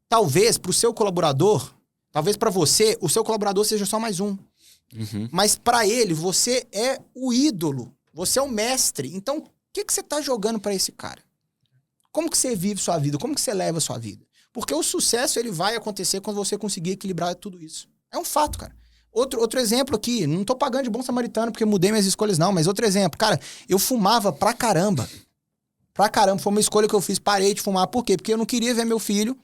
talvez pro seu colaborador, talvez para você, o seu colaborador seja só mais um. Uhum. Mas para ele, você é o ídolo. Você é o mestre. Então, o que você tá jogando para esse cara? Como que você vive sua vida? Como que você leva a sua vida? Porque o sucesso, ele vai acontecer quando você conseguir equilibrar tudo isso. É um fato, cara. Outro exemplo aqui, não tô pagando de bom samaritano porque mudei minhas escolhas não, mas outro exemplo. Cara, eu fumava pra caramba. Pra caramba, foi uma escolha que eu fiz, parei de fumar. Por quê? Porque eu não queria ver meu filho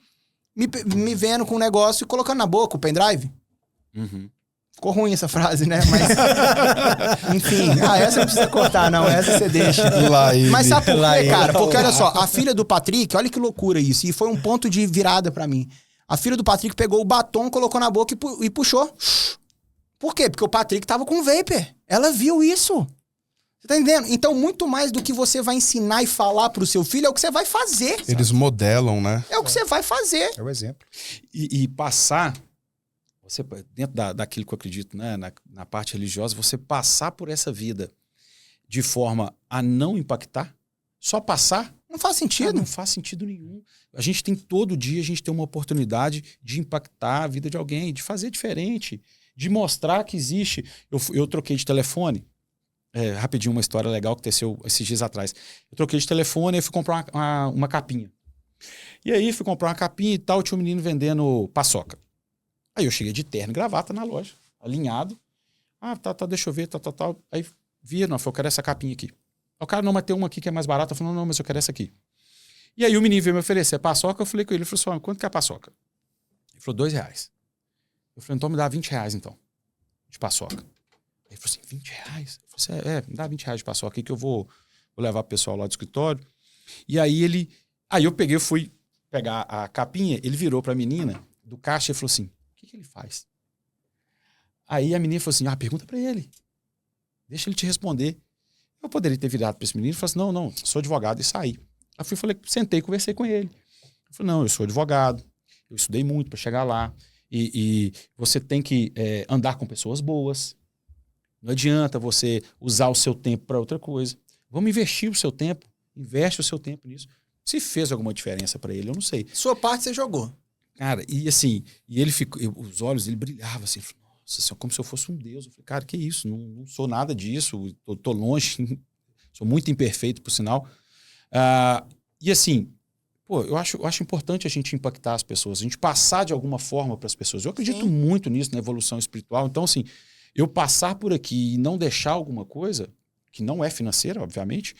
me vendo com um negócio e colocando na boca o pendrive. Uhum. Ficou ruim essa frase, né? Mas, enfim. Essa não precisa cortar, não. Essa você deixa. Mas sabe por quê, cara? Porque, olha só, a filha do Patrick, olha que loucura isso. E foi um ponto de virada pra mim. A filha do Patrick pegou o batom, colocou na boca e puxou. Por quê? Porque o Patrick tava com vapor. Ela viu isso. Você tá entendendo? Então, muito mais do que você vai ensinar e falar pro seu filho, é o que você vai fazer. Eles modelam, né? É o que você vai fazer. É o exemplo. E passar... Você, dentro daquilo que eu acredito, né, na parte religiosa, você passar por essa vida de forma a não impactar, só passar, não faz sentido. Não faz sentido nenhum. A gente tem todo dia, a gente tem uma oportunidade de impactar a vida de alguém, de fazer diferente, de mostrar que existe. Eu troquei de telefone, rapidinho uma história legal que aconteceu esses dias atrás. Eu troquei de telefone e fui comprar uma capinha. E aí fui comprar uma capinha e tal, tinha um menino vendendo paçoca. Aí eu cheguei de terno e gravata na loja, alinhado. Tá, deixa eu ver, tal. Aí via, não, eu quero essa capinha aqui. Aí o cara, não, mas tem uma aqui que é mais barata. Eu falei, não, mas eu quero essa aqui. E aí o menino veio me oferecer paçoca, eu falei com ele, falou assim, quanto que é a paçoca? Ele falou, R$2. Eu falei, então me dá R$20 então, de paçoca. Aí ele falou assim, R$20? Eu falei assim, me dá R$20 de paçoca aqui que eu vou levar pro pessoal lá do escritório. E aí eu fui pegar a capinha, ele virou pra menina do caixa e falou assim, o que ele faz? Aí a menina falou assim, pergunta pra ele. Deixa ele te responder. Eu poderia ter virado pra esse menino e falado assim, não, sou advogado e saí. Aí sentei e conversei com ele. Eu falei, não, eu sou advogado, eu estudei muito pra chegar lá e você tem que andar com pessoas boas. Não adianta você usar o seu tempo pra outra coisa. Vamos investir o seu tempo. Investe o seu tempo nisso. Se fez alguma diferença pra ele, eu não sei. Sua parte você jogou. Cara, e assim, ele ficou, os olhos dele brilhavam assim, nossa, como se eu fosse um deus. Eu falei, cara, que isso? Não sou nada disso, tô longe, sou muito imperfeito, por sinal. E assim, eu acho importante a gente impactar as pessoas, a gente passar de alguma forma para as pessoas. Eu acredito muito nisso, na evolução espiritual. Então, assim, eu passar por aqui e não deixar alguma coisa, que não é financeira, obviamente,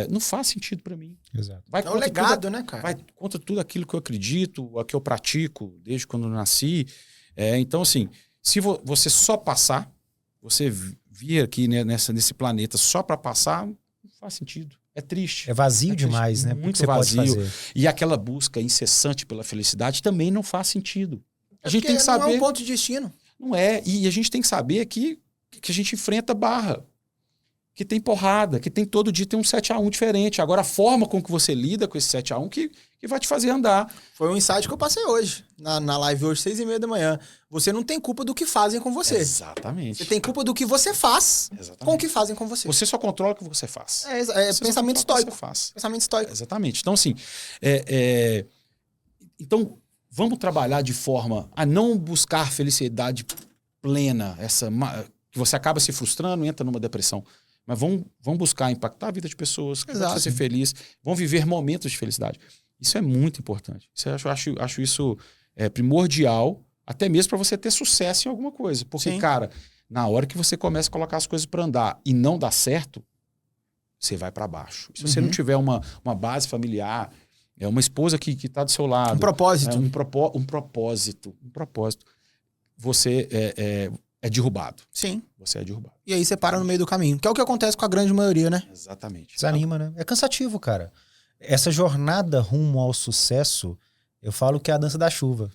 não faz sentido para mim. Exato. É um legado, né, cara? Vai contra tudo aquilo que eu acredito, a que eu pratico desde quando eu nasci. Então, assim, se você só passar, você vir aqui, né, nesse planeta só para passar, não faz sentido. É triste. É vazio demais, né? Muito você vazio. Pode fazer. E aquela busca incessante pela felicidade também não faz sentido. A gente porque tem que saber. Não é um ponto de destino. Não é. E a gente tem que saber que a gente enfrenta barra. Que tem porrada, que tem todo dia tem um 7-1 diferente. Agora, a forma com que você lida com esse 7-1 que vai te fazer andar. Foi um insight que eu passei hoje, na live hoje, 6h30 da manhã. Você não tem culpa do que fazem com você. Exatamente. Você tem culpa do que você faz com o que fazem com você. Você só controla o que você faz. Você pensamento estoico. Pensamento estoico. Exatamente. Então, assim, então, vamos trabalhar de forma a não buscar felicidade plena, que você acaba se frustrando, entra numa depressão. Mas vão buscar impactar a vida de pessoas, que vão ser felizes, vão viver momentos de felicidade. Isso é muito importante. Eu acho isso primordial, até mesmo para você ter sucesso em alguma coisa. Porque, cara, na hora que você começa a colocar as coisas para andar e não dá certo, você vai para baixo. Se você não tiver uma base familiar, uma esposa que está do seu lado... Um propósito. Um propósito. Você é derrubado. Sim. Você é derrubado. E aí você para no meio do caminho. Que é o que acontece com a grande maioria, né? Exatamente. Desanima, né? É cansativo, cara. Essa jornada rumo ao sucesso, eu falo que é a dança da chuva.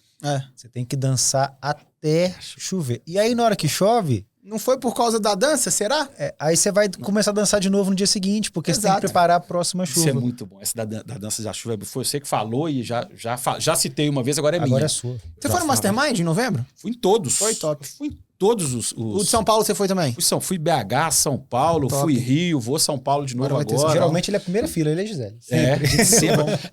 Você tem que dançar até chover. E aí, na hora que chove, Não foi por causa da dança, será? Aí você vai começar a dançar de novo no dia seguinte, porque você tem que preparar a próxima chuva. Isso é muito bom. Essa da dança da chuva foi você que falou e já citei uma vez, agora é minha. Agora é sua. Você foi no Mastermind em novembro? Fui em todos. Foi top. Fui em todos os... O de São Paulo você foi também? Fui BH, São Paulo, top. Fui Rio, vou São Paulo de novo agora. Geralmente ele é a primeira fila, ele é Gisele. Sempre.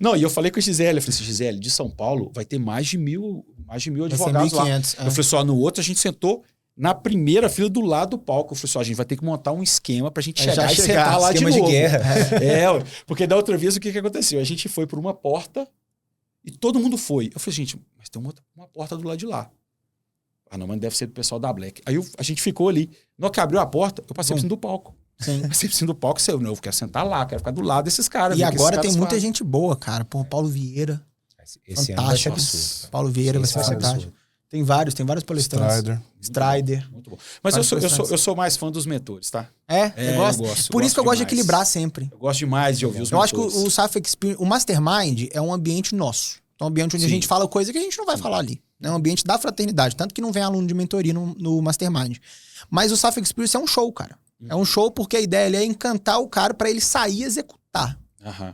Não, e eu falei com a Gisele, eu falei assim, Gisele, de São Paulo vai ter mais de 1.000 advogados lá. Eu falei só, no outro a gente sentou na primeira fila do lado do palco. Eu falei só, a gente vai ter que montar um esquema pra gente chegar e sentar lá de novo. De guerra. Porque da outra vez o que aconteceu? A gente foi por uma porta e todo mundo foi. Eu falei, gente, mas tem uma porta do lado de lá. Ah, não, mas deve ser do pessoal da Black. Aí a gente ficou ali. Na hora que abriu a porta, eu passei por cima do palco. Sim. Passei por cima do palco, eu quero sentar lá, quero ficar do lado desses caras. E agora tem muita gente boa, cara. Pô, Paulo Vieira. Esse ano vai ser fantástico. Paulo Vieira vai ser fantástico. Tem vários palestrantes. Strider. Muito bom. Mas eu sou mais fã dos mentores, tá? Eu gosto. Por isso que eu gosto de equilibrar sempre. Eu gosto demais de ouvir os mentores. mentores. Eu acho que o SAF Experience, o Mastermind é um ambiente nosso. Então, um ambiente onde a gente fala coisa que a gente não vai falar ali. É um ambiente da fraternidade. Tanto que não vem aluno de mentoria no Mastermind. Mas o SAF Experience é um show, cara. É um show porque a ideia é encantar o cara para ele sair e executar.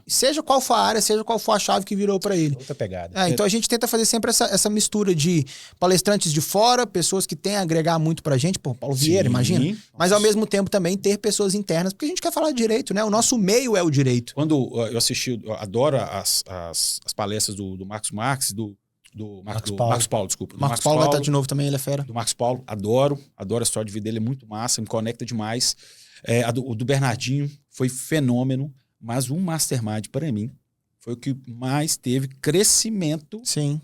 Seja qual for a área, seja qual for a chave que virou para ele. Outra pegada. Então a gente tenta fazer sempre essa mistura de palestrantes de fora, pessoas que têm a agregar muito pra gente, pô, Paulo Vieira, imagina. Mas ao mesmo tempo também ter pessoas internas, porque a gente quer falar de direito, né? O nosso meio é o direito. Quando eu assisti, eu adoro as palestras do Marcos Marques, do Marcos Paulo, desculpa. Marcos Paulo vai estar de novo também, ele é fera. Do Marcos Paulo, adoro a história de vida dele, é muito massa, me conecta demais. O do Bernardinho foi fenômeno. Mas o Mastermind, para mim, foi o que mais teve crescimento. Sim.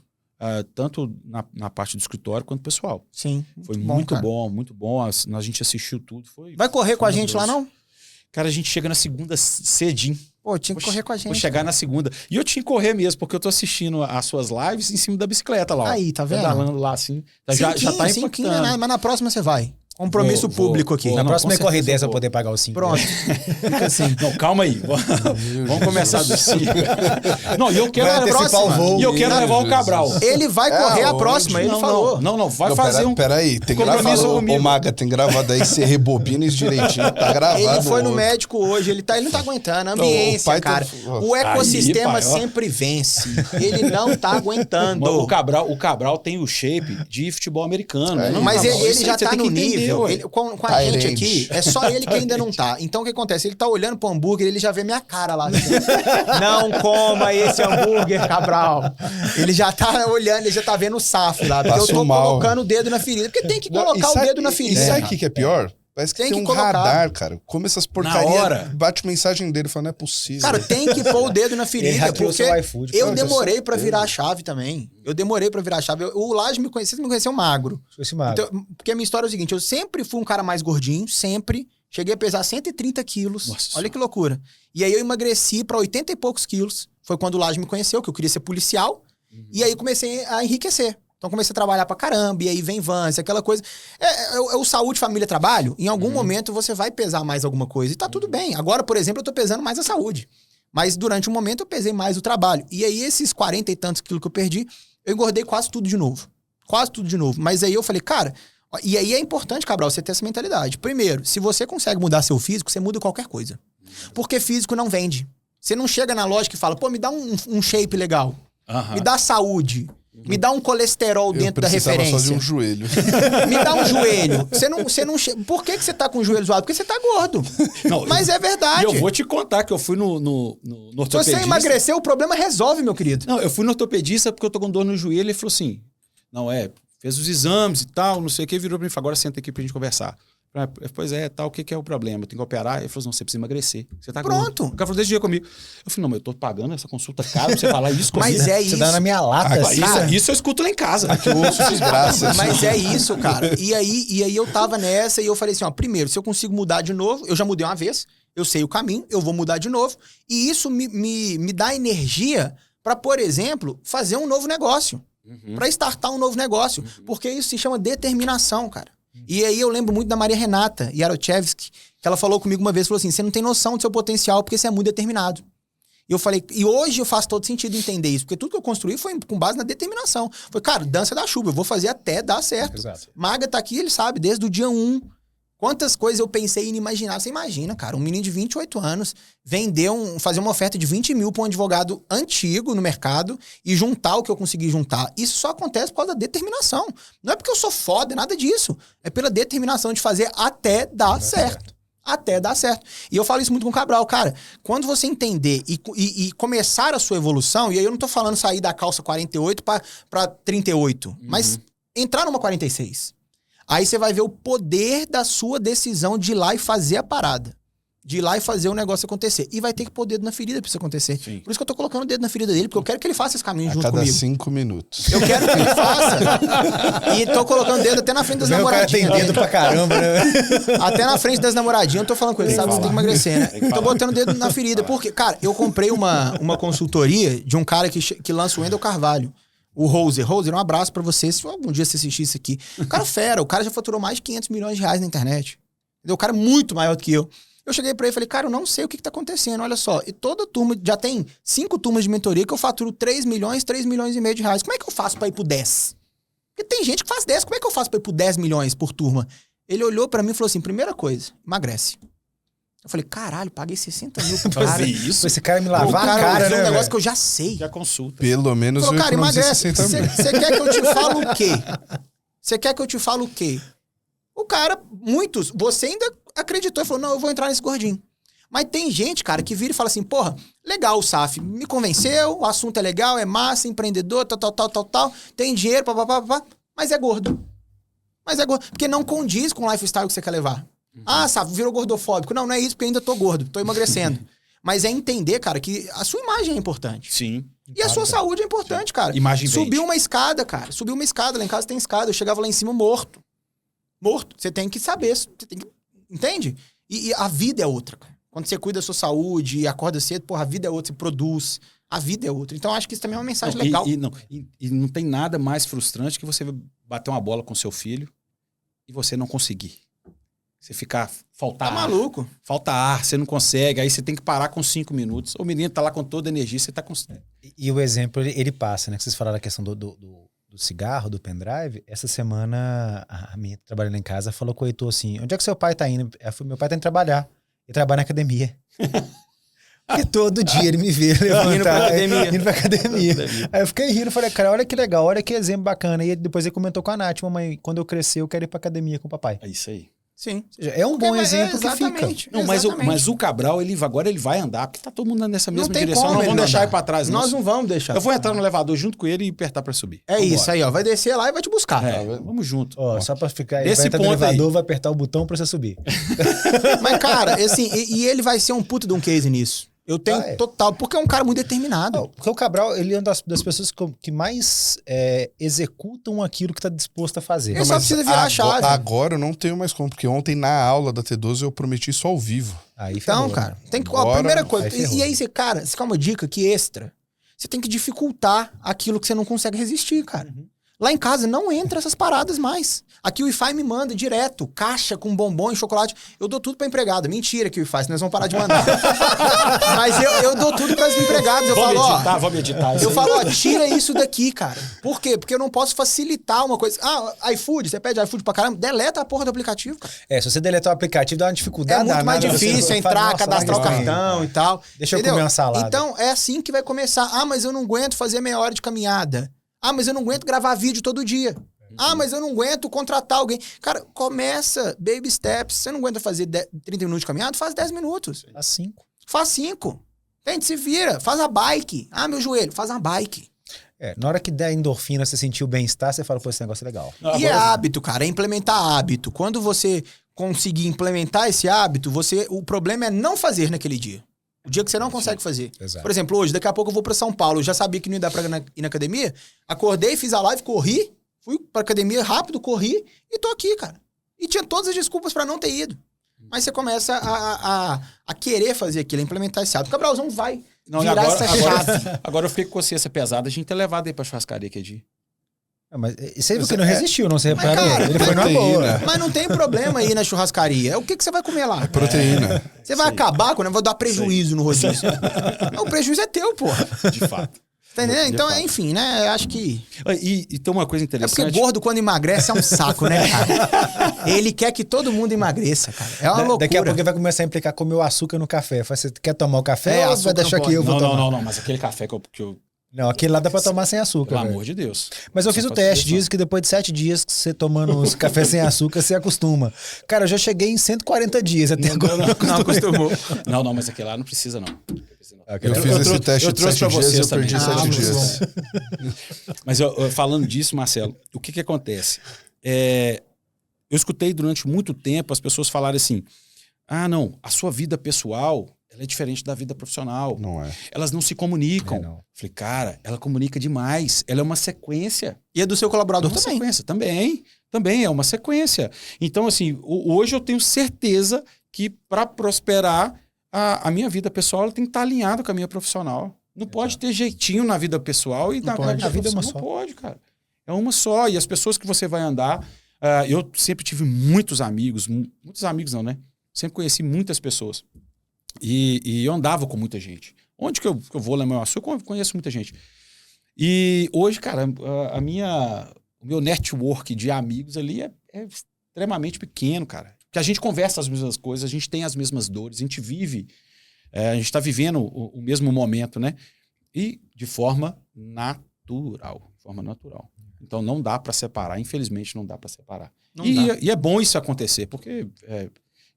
Tanto na parte do escritório quanto pessoal. Sim. Foi muito bom, muito bom. A gente assistiu tudo. Vai correr com a gente lá, não? Cara, a gente chega na segunda cedinho. Pô, tinha que correr com a gente. Vou chegar na segunda. E eu tinha que correr mesmo, porque eu tô assistindo as suas lives em cima da bicicleta lá. Aí, tá vendo? Pedalando lá assim. Já tá impactando. Mas na próxima você vai. Compromisso público aqui. Na próxima é correr 10 pra poder pagar o 5. Pronto. Fica assim. Não, calma aí. Vamos começar do 5. Não, e eu quero a próxima. E eu quero levar o Cabral. Ele vai correr a próxima, ele falou. Não, vai fazer um... Peraí, tem gravado. Ô, Maga, tem gravado aí, você rebobina isso direitinho, tá gravado. Ele foi no médico hoje, ele não tá aguentando. A ambiência, cara. O ecossistema sempre vence. Ele não tá aguentando. O Cabral tem o shape de futebol americano. Mas ele já tá no nível. Com a gente aqui, é só ele que ainda não tá. Então o que acontece? Ele tá olhando pro hambúrguer, ele já vê minha cara lá. Não coma esse hambúrguer, Cabral. Ele já tá olhando, ele já tá vendo o safo lá. Porque eu tô colocando o dedo na ferida. Porque tem que colocar o dedo na ferida. E sabe o que é pior? Parece que tem um radar, cara. Como essas porcarias, bate mensagem dele falando, não é possível. Cara, tem que pôr o dedo na ferida, porque eu demorei pra virar a chave também. O Laje me conheceu magro. Então, porque a minha história é o seguinte, eu sempre fui um cara mais gordinho, sempre. Cheguei a pesar 130 quilos. Nossa, olha que loucura. E aí eu emagreci pra 80 e poucos quilos. Foi quando o Laje me conheceu, que eu queria ser policial. E aí comecei a enriquecer. Então comecei a trabalhar pra caramba, e aí vem Vance, aquela coisa. É o saúde, família, trabalho. Em algum momento você vai pesar mais alguma coisa. E tá tudo bem. Agora, por exemplo, eu tô pesando mais a saúde. Mas durante um momento eu pesei mais o trabalho. E aí esses 40 e tantos quilos que eu perdi, eu engordei quase tudo de novo. Mas aí eu falei, cara... E aí é importante, Cabral, você ter essa mentalidade. Primeiro, se você consegue mudar seu físico, você muda qualquer coisa. Porque físico não vende. Você não chega na lógica e fala, pô, me dá um shape legal. Me dá saúde. Me dá um colesterol dentro da referência. Só de um joelho. Me dá um joelho. Você não Por que você tá com o joelho zoado? Porque você tá gordo. Não, mas é verdade. E eu vou te contar que eu fui no ortopedista. Se você emagrecer, o problema resolve, meu querido. Não, eu fui no ortopedista porque eu tô com dor no joelho. Ele falou assim, fez os exames e tal, não sei o que, virou pra mim e falou, agora senta aqui pra gente conversar. Pois é, tal, o que é o problema? Eu tenho que operar? Ele falou, não, você precisa emagrecer. Você tá pronto. O cara falou desse dia comigo. Eu falei, não, mas eu tô pagando essa consulta cara pra você falar isso comigo. Mas é isso. Você dá na minha lata. Isso eu escuto lá em casa. Aqui eu ouço desgraça. Mas é isso, cara. E aí eu tava nessa e eu falei assim, primeiro, se eu consigo mudar de novo, eu já mudei uma vez, eu sei o caminho, eu vou mudar de novo. E isso me dá energia pra, por exemplo, fazer um novo negócio. Pra startar um novo negócio. Porque isso se chama determinação, cara. E aí eu lembro muito da Maria Renata Yarochevsky, que ela falou comigo uma vez, falou assim, você não tem noção do seu potencial porque você é muito determinado. E eu falei, e hoje faz todo sentido entender isso, porque tudo que eu construí foi com base na determinação. Foi, cara, dança da chuva, eu vou fazer até dar certo. Exato. Maga tá aqui, ele sabe, desde o dia 1, Quantas coisas eu pensei inimaginável. Você imagina, cara, um menino de 28 anos fazer uma oferta de 20 mil para um advogado antigo no mercado e juntar o que eu consegui juntar. Isso só acontece por causa da determinação. Não é porque eu sou foda, é nada disso. É pela determinação de fazer até dar certo. Até dar certo. E eu falo isso muito com o Cabral, cara. Quando você entender e começar a sua evolução, e aí eu não tô falando sair da calça 48 para 38, mas entrar numa 46. Aí você vai ver o poder da sua decisão de ir lá e fazer a parada. De ir lá e fazer o negócio acontecer. E vai ter que pôr o dedo na ferida pra isso acontecer. Sim. Por isso que eu tô colocando o dedo na ferida dele, porque eu quero que ele faça esse caminho junto comigo. A cada 5 minutos. Eu quero que ele faça. E tô colocando o dedo até na frente das namoradinhas. Tem dedo pra caramba, né? Até na frente das namoradinhas, eu tô falando com ele, sabe? Você tem que emagrecer, né? Tô botando o dedo na ferida. Porque, cara, eu comprei uma consultoria de um cara que lança o Wendel Carvalho. O Roser, um abraço pra você. Se algum dia você assistir isso aqui. O cara fera, o cara já faturou mais de 500 milhões de reais na internet. Entendeu? O cara é muito maior do que eu. Eu cheguei pra ele e falei, cara, eu não sei o que tá acontecendo, olha só. E toda turma, já tem 5 turmas de mentoria que eu faturo 3 milhões e meio de reais. Como é que eu faço pra ir pro 10? Porque tem gente que faz 10, como é que eu faço pra ir pro 10 milhões por turma? Ele olhou pra mim e falou assim, primeira coisa, emagrece. Eu falei, caralho, paguei 60 mil pro cara. Isso? Esse cara me lavar a cara, né, um negócio velho? que eu já sei. Já consulta. Pelo menos falou, eu cara, emagrece. Você quer que eu te fale o quê? Você quer que eu te fale o quê? O cara, muitos, você ainda acreditou e falou, não, eu vou entrar nesse gordinho. Mas tem gente, cara, que vira e fala assim, porra, legal o SAF, me convenceu, o assunto é legal, é massa, empreendedor, tal, tem dinheiro, papapá, mas é gordo. Porque não condiz com o lifestyle que você quer levar. Ah, SAF, virou gordofóbico. Não é isso, porque eu ainda tô gordo, tô emagrecendo. Mas é entender, cara, que a sua imagem é importante. Sim. E a sua saúde é importante, cara. Imagem Subiu uma escada, cara. Subiu uma escada, lá em casa tem escada. Eu chegava lá em cima morto. Você tem que saber, entende? E a vida é outra, cara. Quando você cuida da sua saúde e acorda cedo, porra, a vida é outra, você produz. A vida é outra. Então, acho que isso também é uma mensagem legal. E não tem nada mais frustrante que você bater uma bola com seu filho e você não conseguir. Você ficar... Faltar tá ar. Maluco. Falta ar, você não consegue. Aí você tem que parar com 5 minutos. O menino tá lá com toda a energia, você tá com... E o exemplo, ele passa, né? Que vocês falaram da questão do cigarro, do pendrive. Essa semana, a minha trabalhando em casa falou com o Heitor assim, onde é que seu pai tá indo? Eu falei, meu pai tá indo trabalhar. Ele trabalha na academia. Porque todo dia ele me vê levantar, indo pra academia. Aí eu fiquei rindo, falei, cara, olha que legal, olha que exemplo bacana. E depois ele comentou com a Nath, mamãe, quando eu crescer eu quero ir pra academia com o papai. É isso aí. Sim. É um bom exemplo que fica. Não, mas o Cabral, agora ele vai andar, porque tá todo mundo nessa mesma direção. Não vamos deixar ir pra trás. Nós não vamos deixar. Eu vou entrar no elevador junto com ele e apertar pra subir. É isso aí, ó. Vai descer lá e vai te buscar. Vamos junto. Ó, só pra ficar... Nesse vai entrar no ponto elevador, aí. vai apertar o botão pra você subir. Mas, cara, assim, e ele vai ser um puto de um case nisso. Eu tenho total, porque é um cara muito determinado. Porque o Cabral, ele é uma das pessoas que mais executam aquilo que tá disposto a fazer. Ele só precisa virar a chave. Agora eu não tenho mais como, porque ontem na aula da T12 eu prometi isso ao vivo. Aí então, ferrou, cara, tem que... Agora, a primeira coisa... aí aí você, cara, você quer uma dica aqui extra? Você tem que dificultar aquilo que você não consegue resistir, cara. Uhum. Lá em casa não entra essas paradas mais. Aqui o Wi-Fi me manda direto, caixa com bombom e chocolate. Eu dou tudo pra empregada. Mentira que o Wi-Fi, senão eles vão parar de mandar. Mas eu dou tudo pras empregadas. Eu falo, Vamos editar. Eu falo, ó, tira isso daqui, cara. Por quê? Porque eu não posso facilitar uma coisa. Ah, iFood, você pede iFood pra caramba, deleta a porra do aplicativo, cara. Se você deletar o aplicativo, dá uma dificuldade. É muito mais difícil entrar, cadastrar o cartão e tal. Deixa eu comer uma salada. Então, é assim que vai começar. Ah, mas eu não aguento fazer meia hora de caminhada. Ah, mas eu não aguento gravar vídeo todo dia. Ah, mas eu não aguento contratar alguém. Cara, começa baby steps. Você não aguenta fazer 30 minutos de caminhada? Faz 10 minutos. Faz 5. Faz 5. Gente, se vira. Faz a bike. Ah, meu joelho. Faz uma bike. Na hora que der endorfina, você sentir o bem-estar, você fala, pô, esse negócio é legal. E é hábito, cara. É implementar hábito. Quando você conseguir implementar esse hábito, o problema é não fazer naquele dia. O dia que você não consegue fazer. Exato. Por exemplo, hoje, daqui a pouco eu vou pra São Paulo. Eu já sabia que não ia dar pra ir na academia. Acordei, fiz a live, corri. Fui pra academia rápido, corri. E tô aqui, cara. E tinha todas as desculpas pra não ter ido. Mas você começa a querer fazer aquilo, a implementar esse hábito. O Cabralzão vai virar essa chave. Agora eu fiquei com consciência pesada. A gente ter levado ele pra churrascaria aquele dia. Mas você viu que não resistiu, não? Você reparou? Cara, ele foi numa boa. Mas não tem problema aí na churrascaria. O que você vai comer lá? Proteína. Você vai acabar com, né? Vou dar prejuízo no rodízio. O prejuízo é teu, porra. De fato. Entendeu? Então, enfim, né? Eu acho que... E tem uma coisa interessante... É porque gordo, quando emagrece, é um saco, né, cara? Ele quer que todo mundo emagreça, cara. É uma loucura. Daqui a pouco ele vai começar a implicar comer o açúcar no café. Você quer tomar o café ou vai deixar que eu vou tomar? Não, mas aquele café que eu... Não, aquele lá dá pra tomar sem açúcar. Pelo amor de Deus. Mas eu fiz o teste, diz que depois de 7 dias que você tomando os café sem açúcar, você acostuma. Cara, eu já cheguei em 140 dias até agora. Não acostumou. Não, mas aquele lá não precisa, não. Eu fiz esse teste de 7 dias e eu perdi 7 dias. Mas falando disso, Marcelo, o que acontece? Eu escutei durante muito tempo as pessoas falarem assim, não, a sua vida pessoal... ela é diferente da vida profissional. Não é. Elas não se comunicam. Não. Falei, cara, ela comunica demais. Ela é uma sequência. E é do seu colaborador também. Sequência. Também é uma sequência. Então, assim, hoje eu tenho certeza que para prosperar, a minha vida pessoal ela tem que estar alinhada com a minha profissional. Não pode ter jeitinho na vida pessoal e na vida é uma só. só. Não pode, cara. É uma só. E as pessoas que você vai andar... eu sempre tive muitos amigos não, né? Sempre conheci muitas pessoas. E eu andava com muita gente. Onde que eu vou lá no meu açúcar, eu conheço muita gente. E hoje, cara, o meu network de amigos ali é extremamente pequeno, cara. Porque a gente conversa as mesmas coisas, a gente tem as mesmas dores, a gente vive, a gente está vivendo o mesmo momento, né? E de forma natural. Então não dá para separar, infelizmente não dá para separar. E é bom isso acontecer, porque...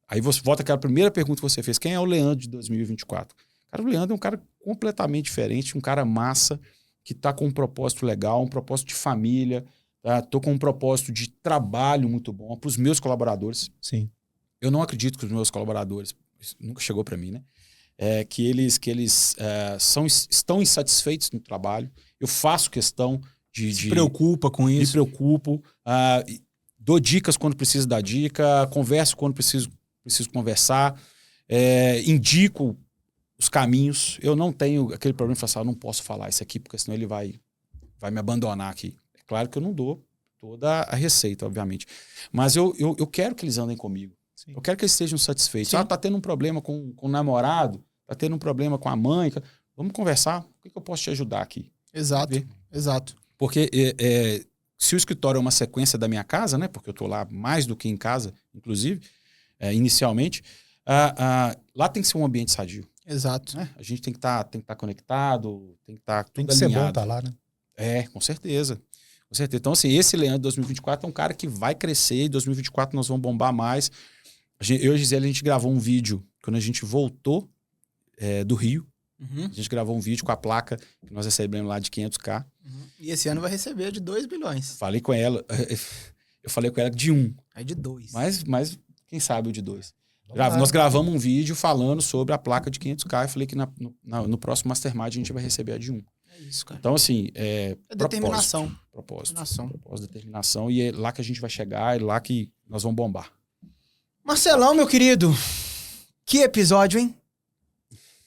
Aí você volta àquela primeira pergunta que você fez. Quem é o Leandro de 2024? Cara, o Leandro é um cara completamente diferente, um cara massa, que está com um propósito legal, um propósito de família, tô com um propósito de trabalho muito bom para os meus colaboradores. Sim. Eu não acredito que os meus colaboradores, isso nunca chegou para mim, né? Que eles estão insatisfeitos no trabalho. Eu faço questão de... Se preocupa com isso. Me preocupo. Dou dicas quando preciso dar dica, converso quando preciso conversar, indico os caminhos. Eu não tenho aquele problema de falar assim, eu não posso falar isso aqui, porque senão ele vai me abandonar aqui. É claro que eu não dou toda a receita, obviamente. Mas eu quero que eles andem comigo. Sim. Eu quero que eles estejam satisfeitos. Tá tendo um problema com o namorado, tá tendo um problema com a mãe. Vamos conversar. O que eu posso te ajudar aqui? Exato. Porque se o escritório é uma sequência da minha casa, né? Porque eu estou lá mais do que em casa, inclusive, inicialmente, lá tem que ser um ambiente sadio. Exato. Né? A gente tem que estar conectado, tem que estar tudo tem que ser alinhado. bom estar lá, né? Com certeza. Então, assim, esse Leandro de 2024 é um cara que vai crescer. Em 2024 nós vamos bombar mais. Eu e a Gisele, a gente gravou um vídeo quando a gente voltou do Rio. Uhum. A gente gravou um vídeo com a placa que nós recebemos lá de 500k. Uhum. E esse ano vai receber de 2 bilhões. Falei com ela, eu falei com ela de 1. Aí de 2. Mas quem sabe o de 2. Nós gravamos um vídeo falando sobre a placa de 500k. Eu falei que no próximo Mastermind a gente vai receber a de 1. É isso, cara. Então, assim, determinação. Propósito, determinação. E é lá que a gente vai chegar, é lá que nós vamos bombar. Marcelão, meu querido, que episódio, hein?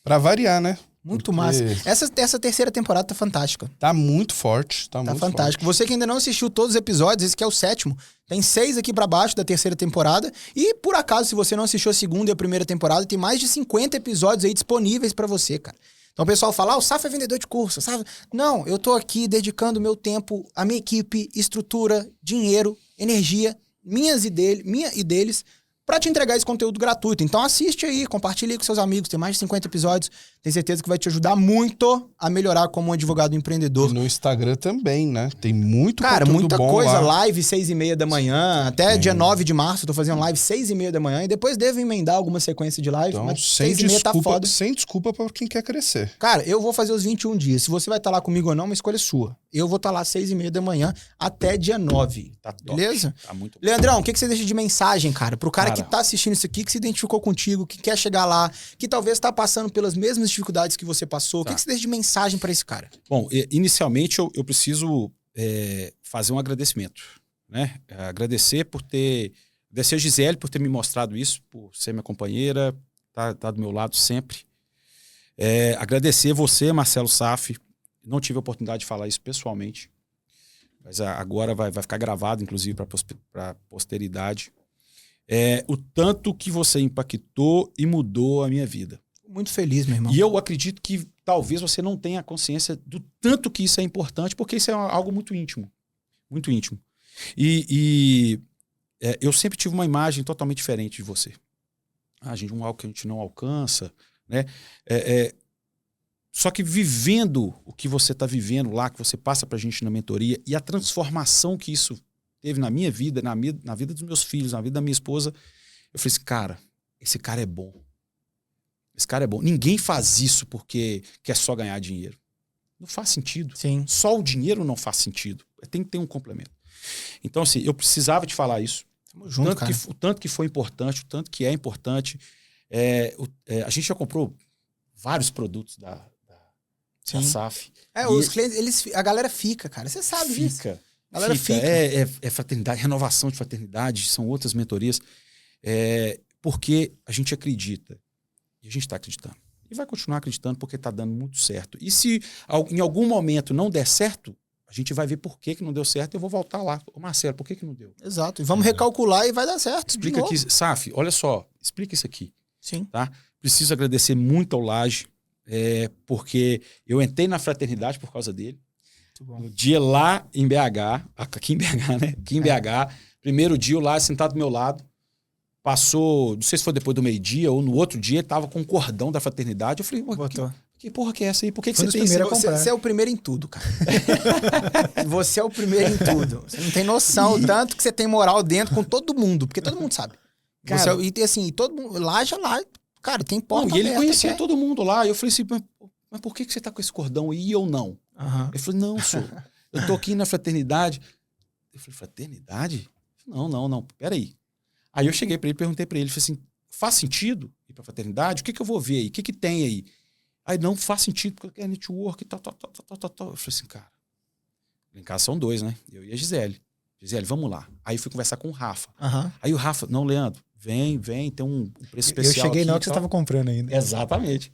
Pra variar, né? Muito massa. Essa terceira temporada tá fantástica. Tá muito forte. Tá muito fantástico. Forte. Você que ainda não assistiu todos os episódios, esse aqui é o 7º. Tem 6 aqui pra baixo da terceira temporada. E, por acaso, se você não assistiu a segunda e a primeira temporada, tem mais de 50 episódios aí disponíveis pra você, cara. Então o pessoal fala, o Safo é vendedor de curso, sabe? Não, eu tô aqui dedicando meu tempo, a minha equipe, estrutura, dinheiro, energia, minha e deles, pra te entregar esse conteúdo gratuito. Então assiste aí, compartilha aí com seus amigos, tem mais de 50 episódios, tenho certeza que vai te ajudar muito a melhorar como um advogado empreendedor. E no Instagram também, né? Tem muito conteúdo bom. Cara, muita coisa, lá. live 6h30 da manhã, até dia 9 de março eu tô fazendo live 6h30 da manhã e depois devo emendar alguma sequência de live, então, mas sem 6h30 tá foda. Sem desculpa pra quem quer crescer. Cara, eu vou fazer os 21 dias, se você vai estar lá comigo ou não, uma escolha é sua. Eu vou estar lá 6h30 da manhã até dia 9. Tá top. Beleza? Tá muito bom. Leandrão, o que você deixa de mensagem, cara? Pro cara que tá assistindo isso aqui, que se identificou contigo, que quer chegar lá, que talvez tá passando pelas mesmas dificuldades que você passou. Tá. O que você deixa de mensagem pra esse cara? Bom, inicialmente eu preciso fazer um agradecimento, né? Agradecer a Gisele por ter me mostrado isso, por ser minha companheira, tá do meu lado sempre. Agradecer você, Marcelo Saf. Não tive a oportunidade de falar isso pessoalmente, mas agora vai ficar gravado, inclusive, para a posteridade. O tanto que você impactou e mudou a minha vida. Muito feliz, meu irmão. E eu acredito que talvez você não tenha consciência do tanto que isso é importante, porque isso é algo muito íntimo. Muito íntimo. Eu sempre tive uma imagem totalmente diferente de você. Algo que a gente não alcança, né? Só que vivendo o que você está vivendo lá, que você passa para a gente na mentoria, e a transformação que isso teve na minha vida, na vida dos meus filhos, na vida da minha esposa, eu falei assim, cara, esse cara é bom. Esse cara é bom. Ninguém faz isso porque quer só ganhar dinheiro. Não faz sentido. Sim. Só o dinheiro não faz sentido. Tem que ter um complemento. Então, assim, eu precisava te falar isso. Tamo junto, cara. O tanto que foi importante, o tanto que é importante. A gente já comprou vários produtos da SAF. Os clientes, a galera fica, cara. Você sabe disso. A galera fica. É fraternidade, renovação de fraternidade, são outras mentorias. Porque a gente acredita. E a gente está acreditando. E vai continuar acreditando porque está dando muito certo. E se em algum momento não der certo, a gente vai ver por que não deu certo e eu vou voltar lá. Ô Marcelo, por que não deu? Exato. E vamos recalcular e vai dar certo. Explica aqui. SAF, olha só. Explica isso aqui. Sim. Tá? Preciso agradecer muito ao Laje, porque eu entrei na fraternidade por causa dele. No dia lá em BH, aqui em BH, né? Aqui em BH, primeiro dia o Laje sentado do meu lado. Passou, não sei se foi depois do meio-dia ou no outro dia, ele tava com um cordão da fraternidade. Eu falei, que porra que é essa aí? Por que você tem isso? Você é o primeiro em tudo, cara. Você é o primeiro em tudo. Você não tem noção o tanto que você tem moral dentro com todo mundo, porque todo mundo sabe. Cara, e assim, todo mundo, lá, cara, tem porta e ele conhecia todo mundo lá. E eu falei assim, mas por que você tá com esse cordão aí e eu não? Uhum. Ele falou, não, senhor, eu tô aqui na fraternidade. Eu falei, fraternidade? Não, peraí. Aí eu cheguei para ele, perguntei para ele, falei assim, faz sentido ir para a fraternidade? O que eu vou ver aí? O que tem aí? Aí não faz sentido, porque é network e tal. Eu falei assim, cara, em casa são dois, né? Eu e a Gisele. Gisele, vamos lá. Aí fui conversar com o Rafa. Uhum. Aí o Rafa, não, Leandro, vem, tem um preço especial. Eu cheguei aqui, na hora que você estava comprando ainda. Exatamente.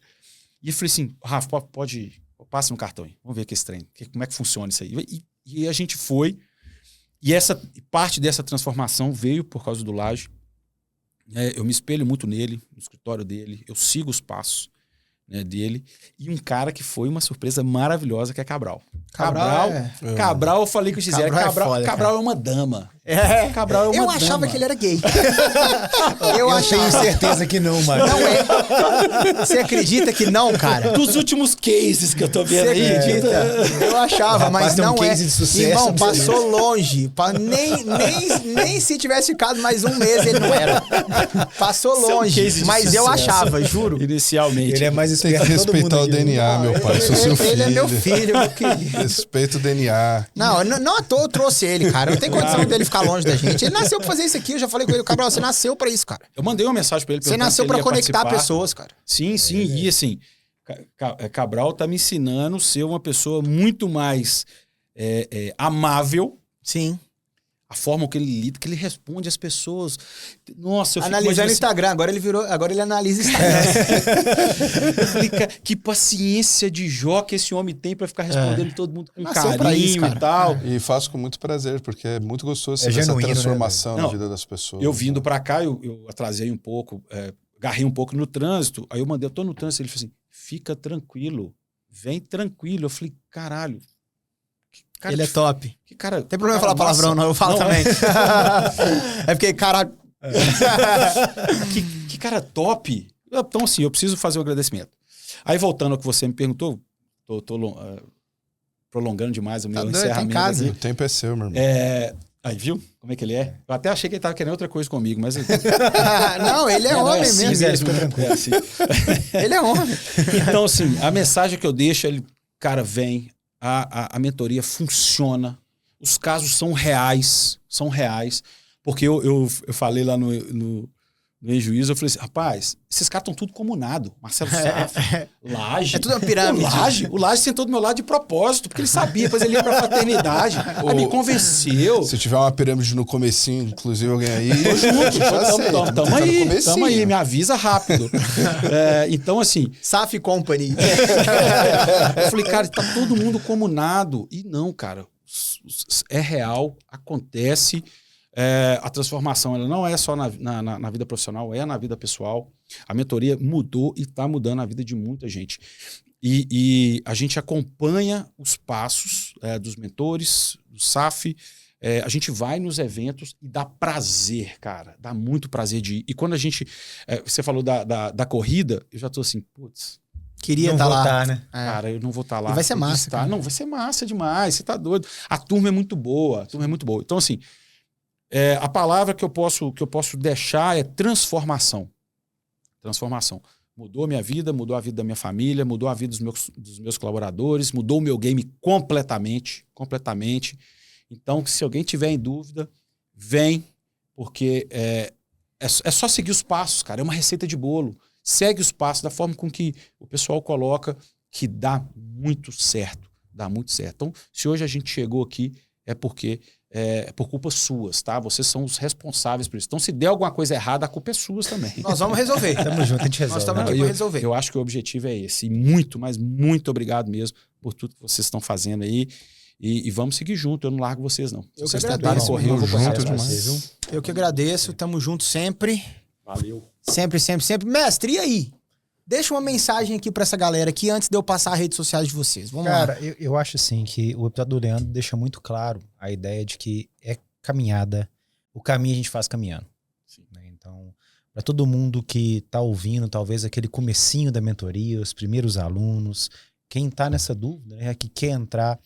E eu falei assim, Rafa, pode passe no cartão aí. Vamos ver aqui esse trem. Como é que funciona isso aí? E a gente foi. E parte dessa transformação veio por causa do Laje. Eu me espelho muito nele, no escritório dele. Eu sigo os passos, né, dele. E um cara que foi uma surpresa maravilhosa, que é Cabral. Cabral, eu falei com o Gisele. Cabral é uma dama. Cabral é uma eu dama. achava que ele era gay. Eu tenho certeza que não, mano. Não é. Você acredita que não, cara? Dos últimos cases que eu tô vendo aí. Acredita? Eu achava, mas não tem um case de sucesso. Irmão, passou longe. Nem se tivesse ficado mais um mês, ele não era. Passou longe. Mas eu achava, juro. Inicialmente. Ele é mais Tem que esperto que todo respeitar mundo o DNA, meu pai. Sou seu filho. Ele é meu filho, meu querido. Respeita o DNA. Não à toa eu trouxe ele, cara. Não tem condição dele ficar longe da gente. Ele nasceu pra fazer isso aqui. Eu já falei com ele, Cabral, você nasceu pra isso, cara. Eu mandei uma mensagem pra ele. Você nasceu pra conectar pessoas, cara. Sim. E assim, Cabral tá me ensinando a ser uma pessoa muito mais amável. Sim. A forma que ele lida, que ele responde às pessoas. Nossa, eu fico analisando o Instagram, agora ele analisa o Instagram. Que paciência de Jó que esse homem tem pra ficar respondendo todo mundo com Nasceu carinho e tal. E faço com muito prazer, porque é muito gostoso essa genuíno, transformação né, na vida das pessoas. Eu vindo pra cá, eu atrasei um pouco, agarrei um pouco no trânsito. Aí eu tô no trânsito, ele falou assim, fica tranquilo, vem tranquilo. Eu falei, caralho. Ele é top. Que cara, não tem problema falar palavrão, não. Eu falo também. É porque, caralho. que cara top. Então, assim, eu preciso fazer um agradecimento. Aí, voltando ao que você me perguntou, tô prolongando demais o meu encerramento. Tá em casa. O tempo é seu, meu irmão. Aí, viu? Como é que ele é? Eu até achei que ele tava querendo outra coisa comigo, mas... Não, ele é homem assim, mesmo. fica tranquilo. Assim. Ele é homem. Então, assim, a mensagem que eu deixo, cara, vem... A mentoria funciona, os casos são reais, porque eu falei lá no Em Juízo, eu falei assim, rapaz, esses caras estão tudo comunado, Marcelo Saf, Laje. É tudo uma pirâmide. O Laje sentou do meu lado de propósito, porque ele sabia, depois ele ia pra fraternidade, aí me convenceu. Se tiver uma pirâmide no comecinho, inclusive alguém aí... Tô junto, tamo aí, me avisa rápido. Então, assim... SAF Company. Eu falei, cara, tá todo mundo comunado. E não, cara, é real, acontece. A transformação ela não é só na vida profissional, é na vida pessoal. A mentoria mudou e está mudando a vida de muita gente. E a gente acompanha os passos dos mentores, do SAF. A gente vai nos eventos e dá prazer, cara. Dá muito prazer de ir. E quando a gente... você falou da corrida, eu já tô assim, putz... Queria estar lá. Né? Cara, eu não vou estar lá. E vai ser massa. Cara. Não, vai ser massa demais. Você tá doido. A turma é muito boa. Então, assim, a palavra que eu posso deixar é transformação. Transformação. Mudou a minha vida, mudou a vida da minha família, mudou a vida dos meus colaboradores, mudou o meu game completamente. Então, se alguém tiver em dúvida, vem, porque é só seguir os passos, cara. É uma receita de bolo. Segue os passos da forma com que o pessoal coloca, que dá muito certo. Dá muito certo. Então, se hoje a gente chegou aqui, é porque é por culpas suas, tá? Vocês são os responsáveis por isso. Então, se der alguma coisa errada, a culpa é sua também. Nós vamos resolver. Tamo junto, a gente resolve. Nós estamos aqui para resolver. Eu acho que o objetivo é esse. E muito, mas muito obrigado mesmo por tudo que vocês estão fazendo aí. E vamos seguir junto. Eu não largo vocês, não. Eu vocês que agradeço. Correr, eu vou junto demais. Eu que agradeço. Tamo junto sempre. Valeu. Sempre. Mestre, e aí? Deixa uma mensagem aqui pra essa galera aqui antes de eu passar as redes sociais de vocês. Vamos lá. Cara, eu acho assim que o episódio do Leandro deixa muito claro a ideia de que é caminhada. O caminho a gente faz caminhando. Né? Então, para todo mundo que tá ouvindo, talvez aquele comecinho da mentoria, os primeiros alunos, quem tá nessa dúvida, né, que quer entrar.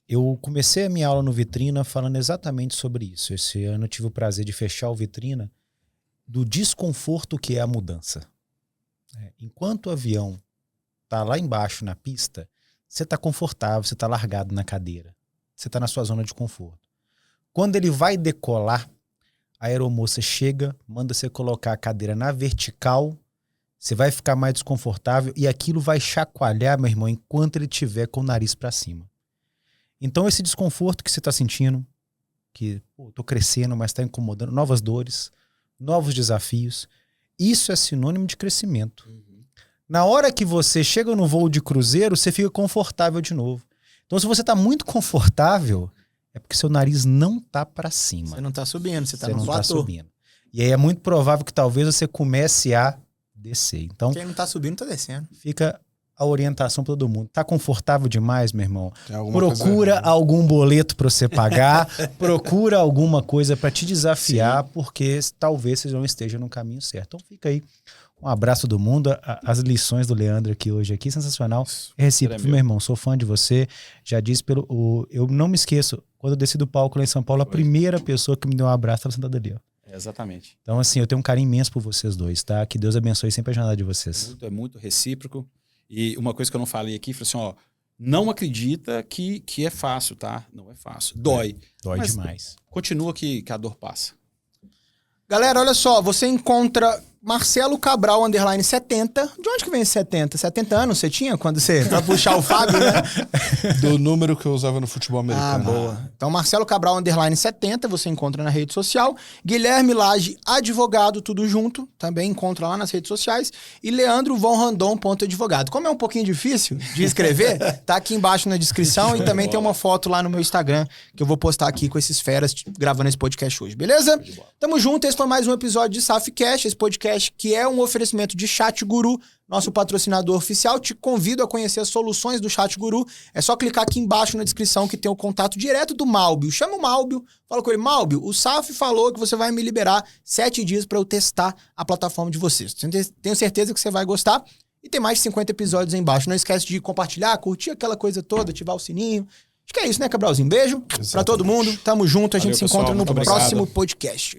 Eu comecei a minha aula no Vitrina falando exatamente sobre isso. Esse ano eu tive o prazer de fechar o Vitrina do desconforto que é a mudança. Enquanto o avião tá lá embaixo na pista, você tá confortável, você tá largado na cadeira. Você tá na sua zona de conforto. Quando ele vai decolar, a aeromoça chega, manda você colocar a cadeira na vertical, você vai ficar mais desconfortável e aquilo vai chacoalhar, meu irmão, enquanto ele estiver com o nariz para cima. Então esse desconforto que você tá sentindo, que tô crescendo, mas tá incomodando, novas dores, novos desafios, isso é sinônimo de crescimento. Na hora que você chega no voo de cruzeiro, você fica confortável de novo. Então, se você tá muito confortável, é porque seu nariz não tá para cima. Você não tá subindo, você tá no platô. Tá subindo. E aí é muito provável que talvez você comece a descer. Então, quem não tá subindo, tá descendo. Fica a orientação para todo mundo. Tá confortável demais, meu irmão? Procura algum boleto para você pagar, procura alguma coisa para te desafiar, porque talvez você não esteja no caminho certo. Então fica aí. Um abraço do mundo. As lições do Leandro aqui, sensacional. É recíproco, meu irmão. Sou fã de você. Já disse eu não me esqueço, quando eu desci do palco lá em São Paulo, a primeira pessoa que me deu um abraço estava sentada ali, ó. Exatamente. Então, assim, eu tenho um carinho imenso por vocês dois, tá? Que Deus abençoe sempre a jornada de vocês. É muito recíproco. E uma coisa que eu não falei aqui, falei assim, ó, não acredita que é fácil, tá? Não é fácil. Dói. Dói demais. Continua que a dor passa. Galera, olha só, você encontra Marcelo Cabral, _70. De onde que vem esse 70? 70 anos você tinha quando você... Pra puxar o Fábio, né? Do número que eu usava no futebol americano. Boa. Então, Marcelo Cabral, _70, você encontra na rede social. Guilherme Lage, advogado, tudo junto. Também encontra lá nas redes sociais. E Leandro Von Randon, _advogado. Como é um pouquinho difícil de escrever, tá aqui embaixo na descrição. E também tem uma foto lá no meu Instagram, que eu vou postar aqui com esses feras gravando esse podcast hoje, beleza? Tamo junto, esse foi mais um episódio de SAFcast, esse podcast que é um oferecimento de Chat Guru, nosso patrocinador oficial. Te convido a conhecer as soluções do Chat Guru. É só clicar aqui embaixo na descrição que tem o contato direto do Malbio. Chama o Malbio, fala com ele, Malbio, o SAF falou que você vai me liberar 7 dias para eu testar a plataforma de vocês. Tenho certeza que você vai gostar. E tem mais de 50 episódios aí embaixo. Não esquece de compartilhar, curtir aquela coisa toda, ativar o sininho. Acho que é isso, né, Cabralzinho? Beijo para todo mundo. Tamo junto. A gente se encontra no próximo podcast.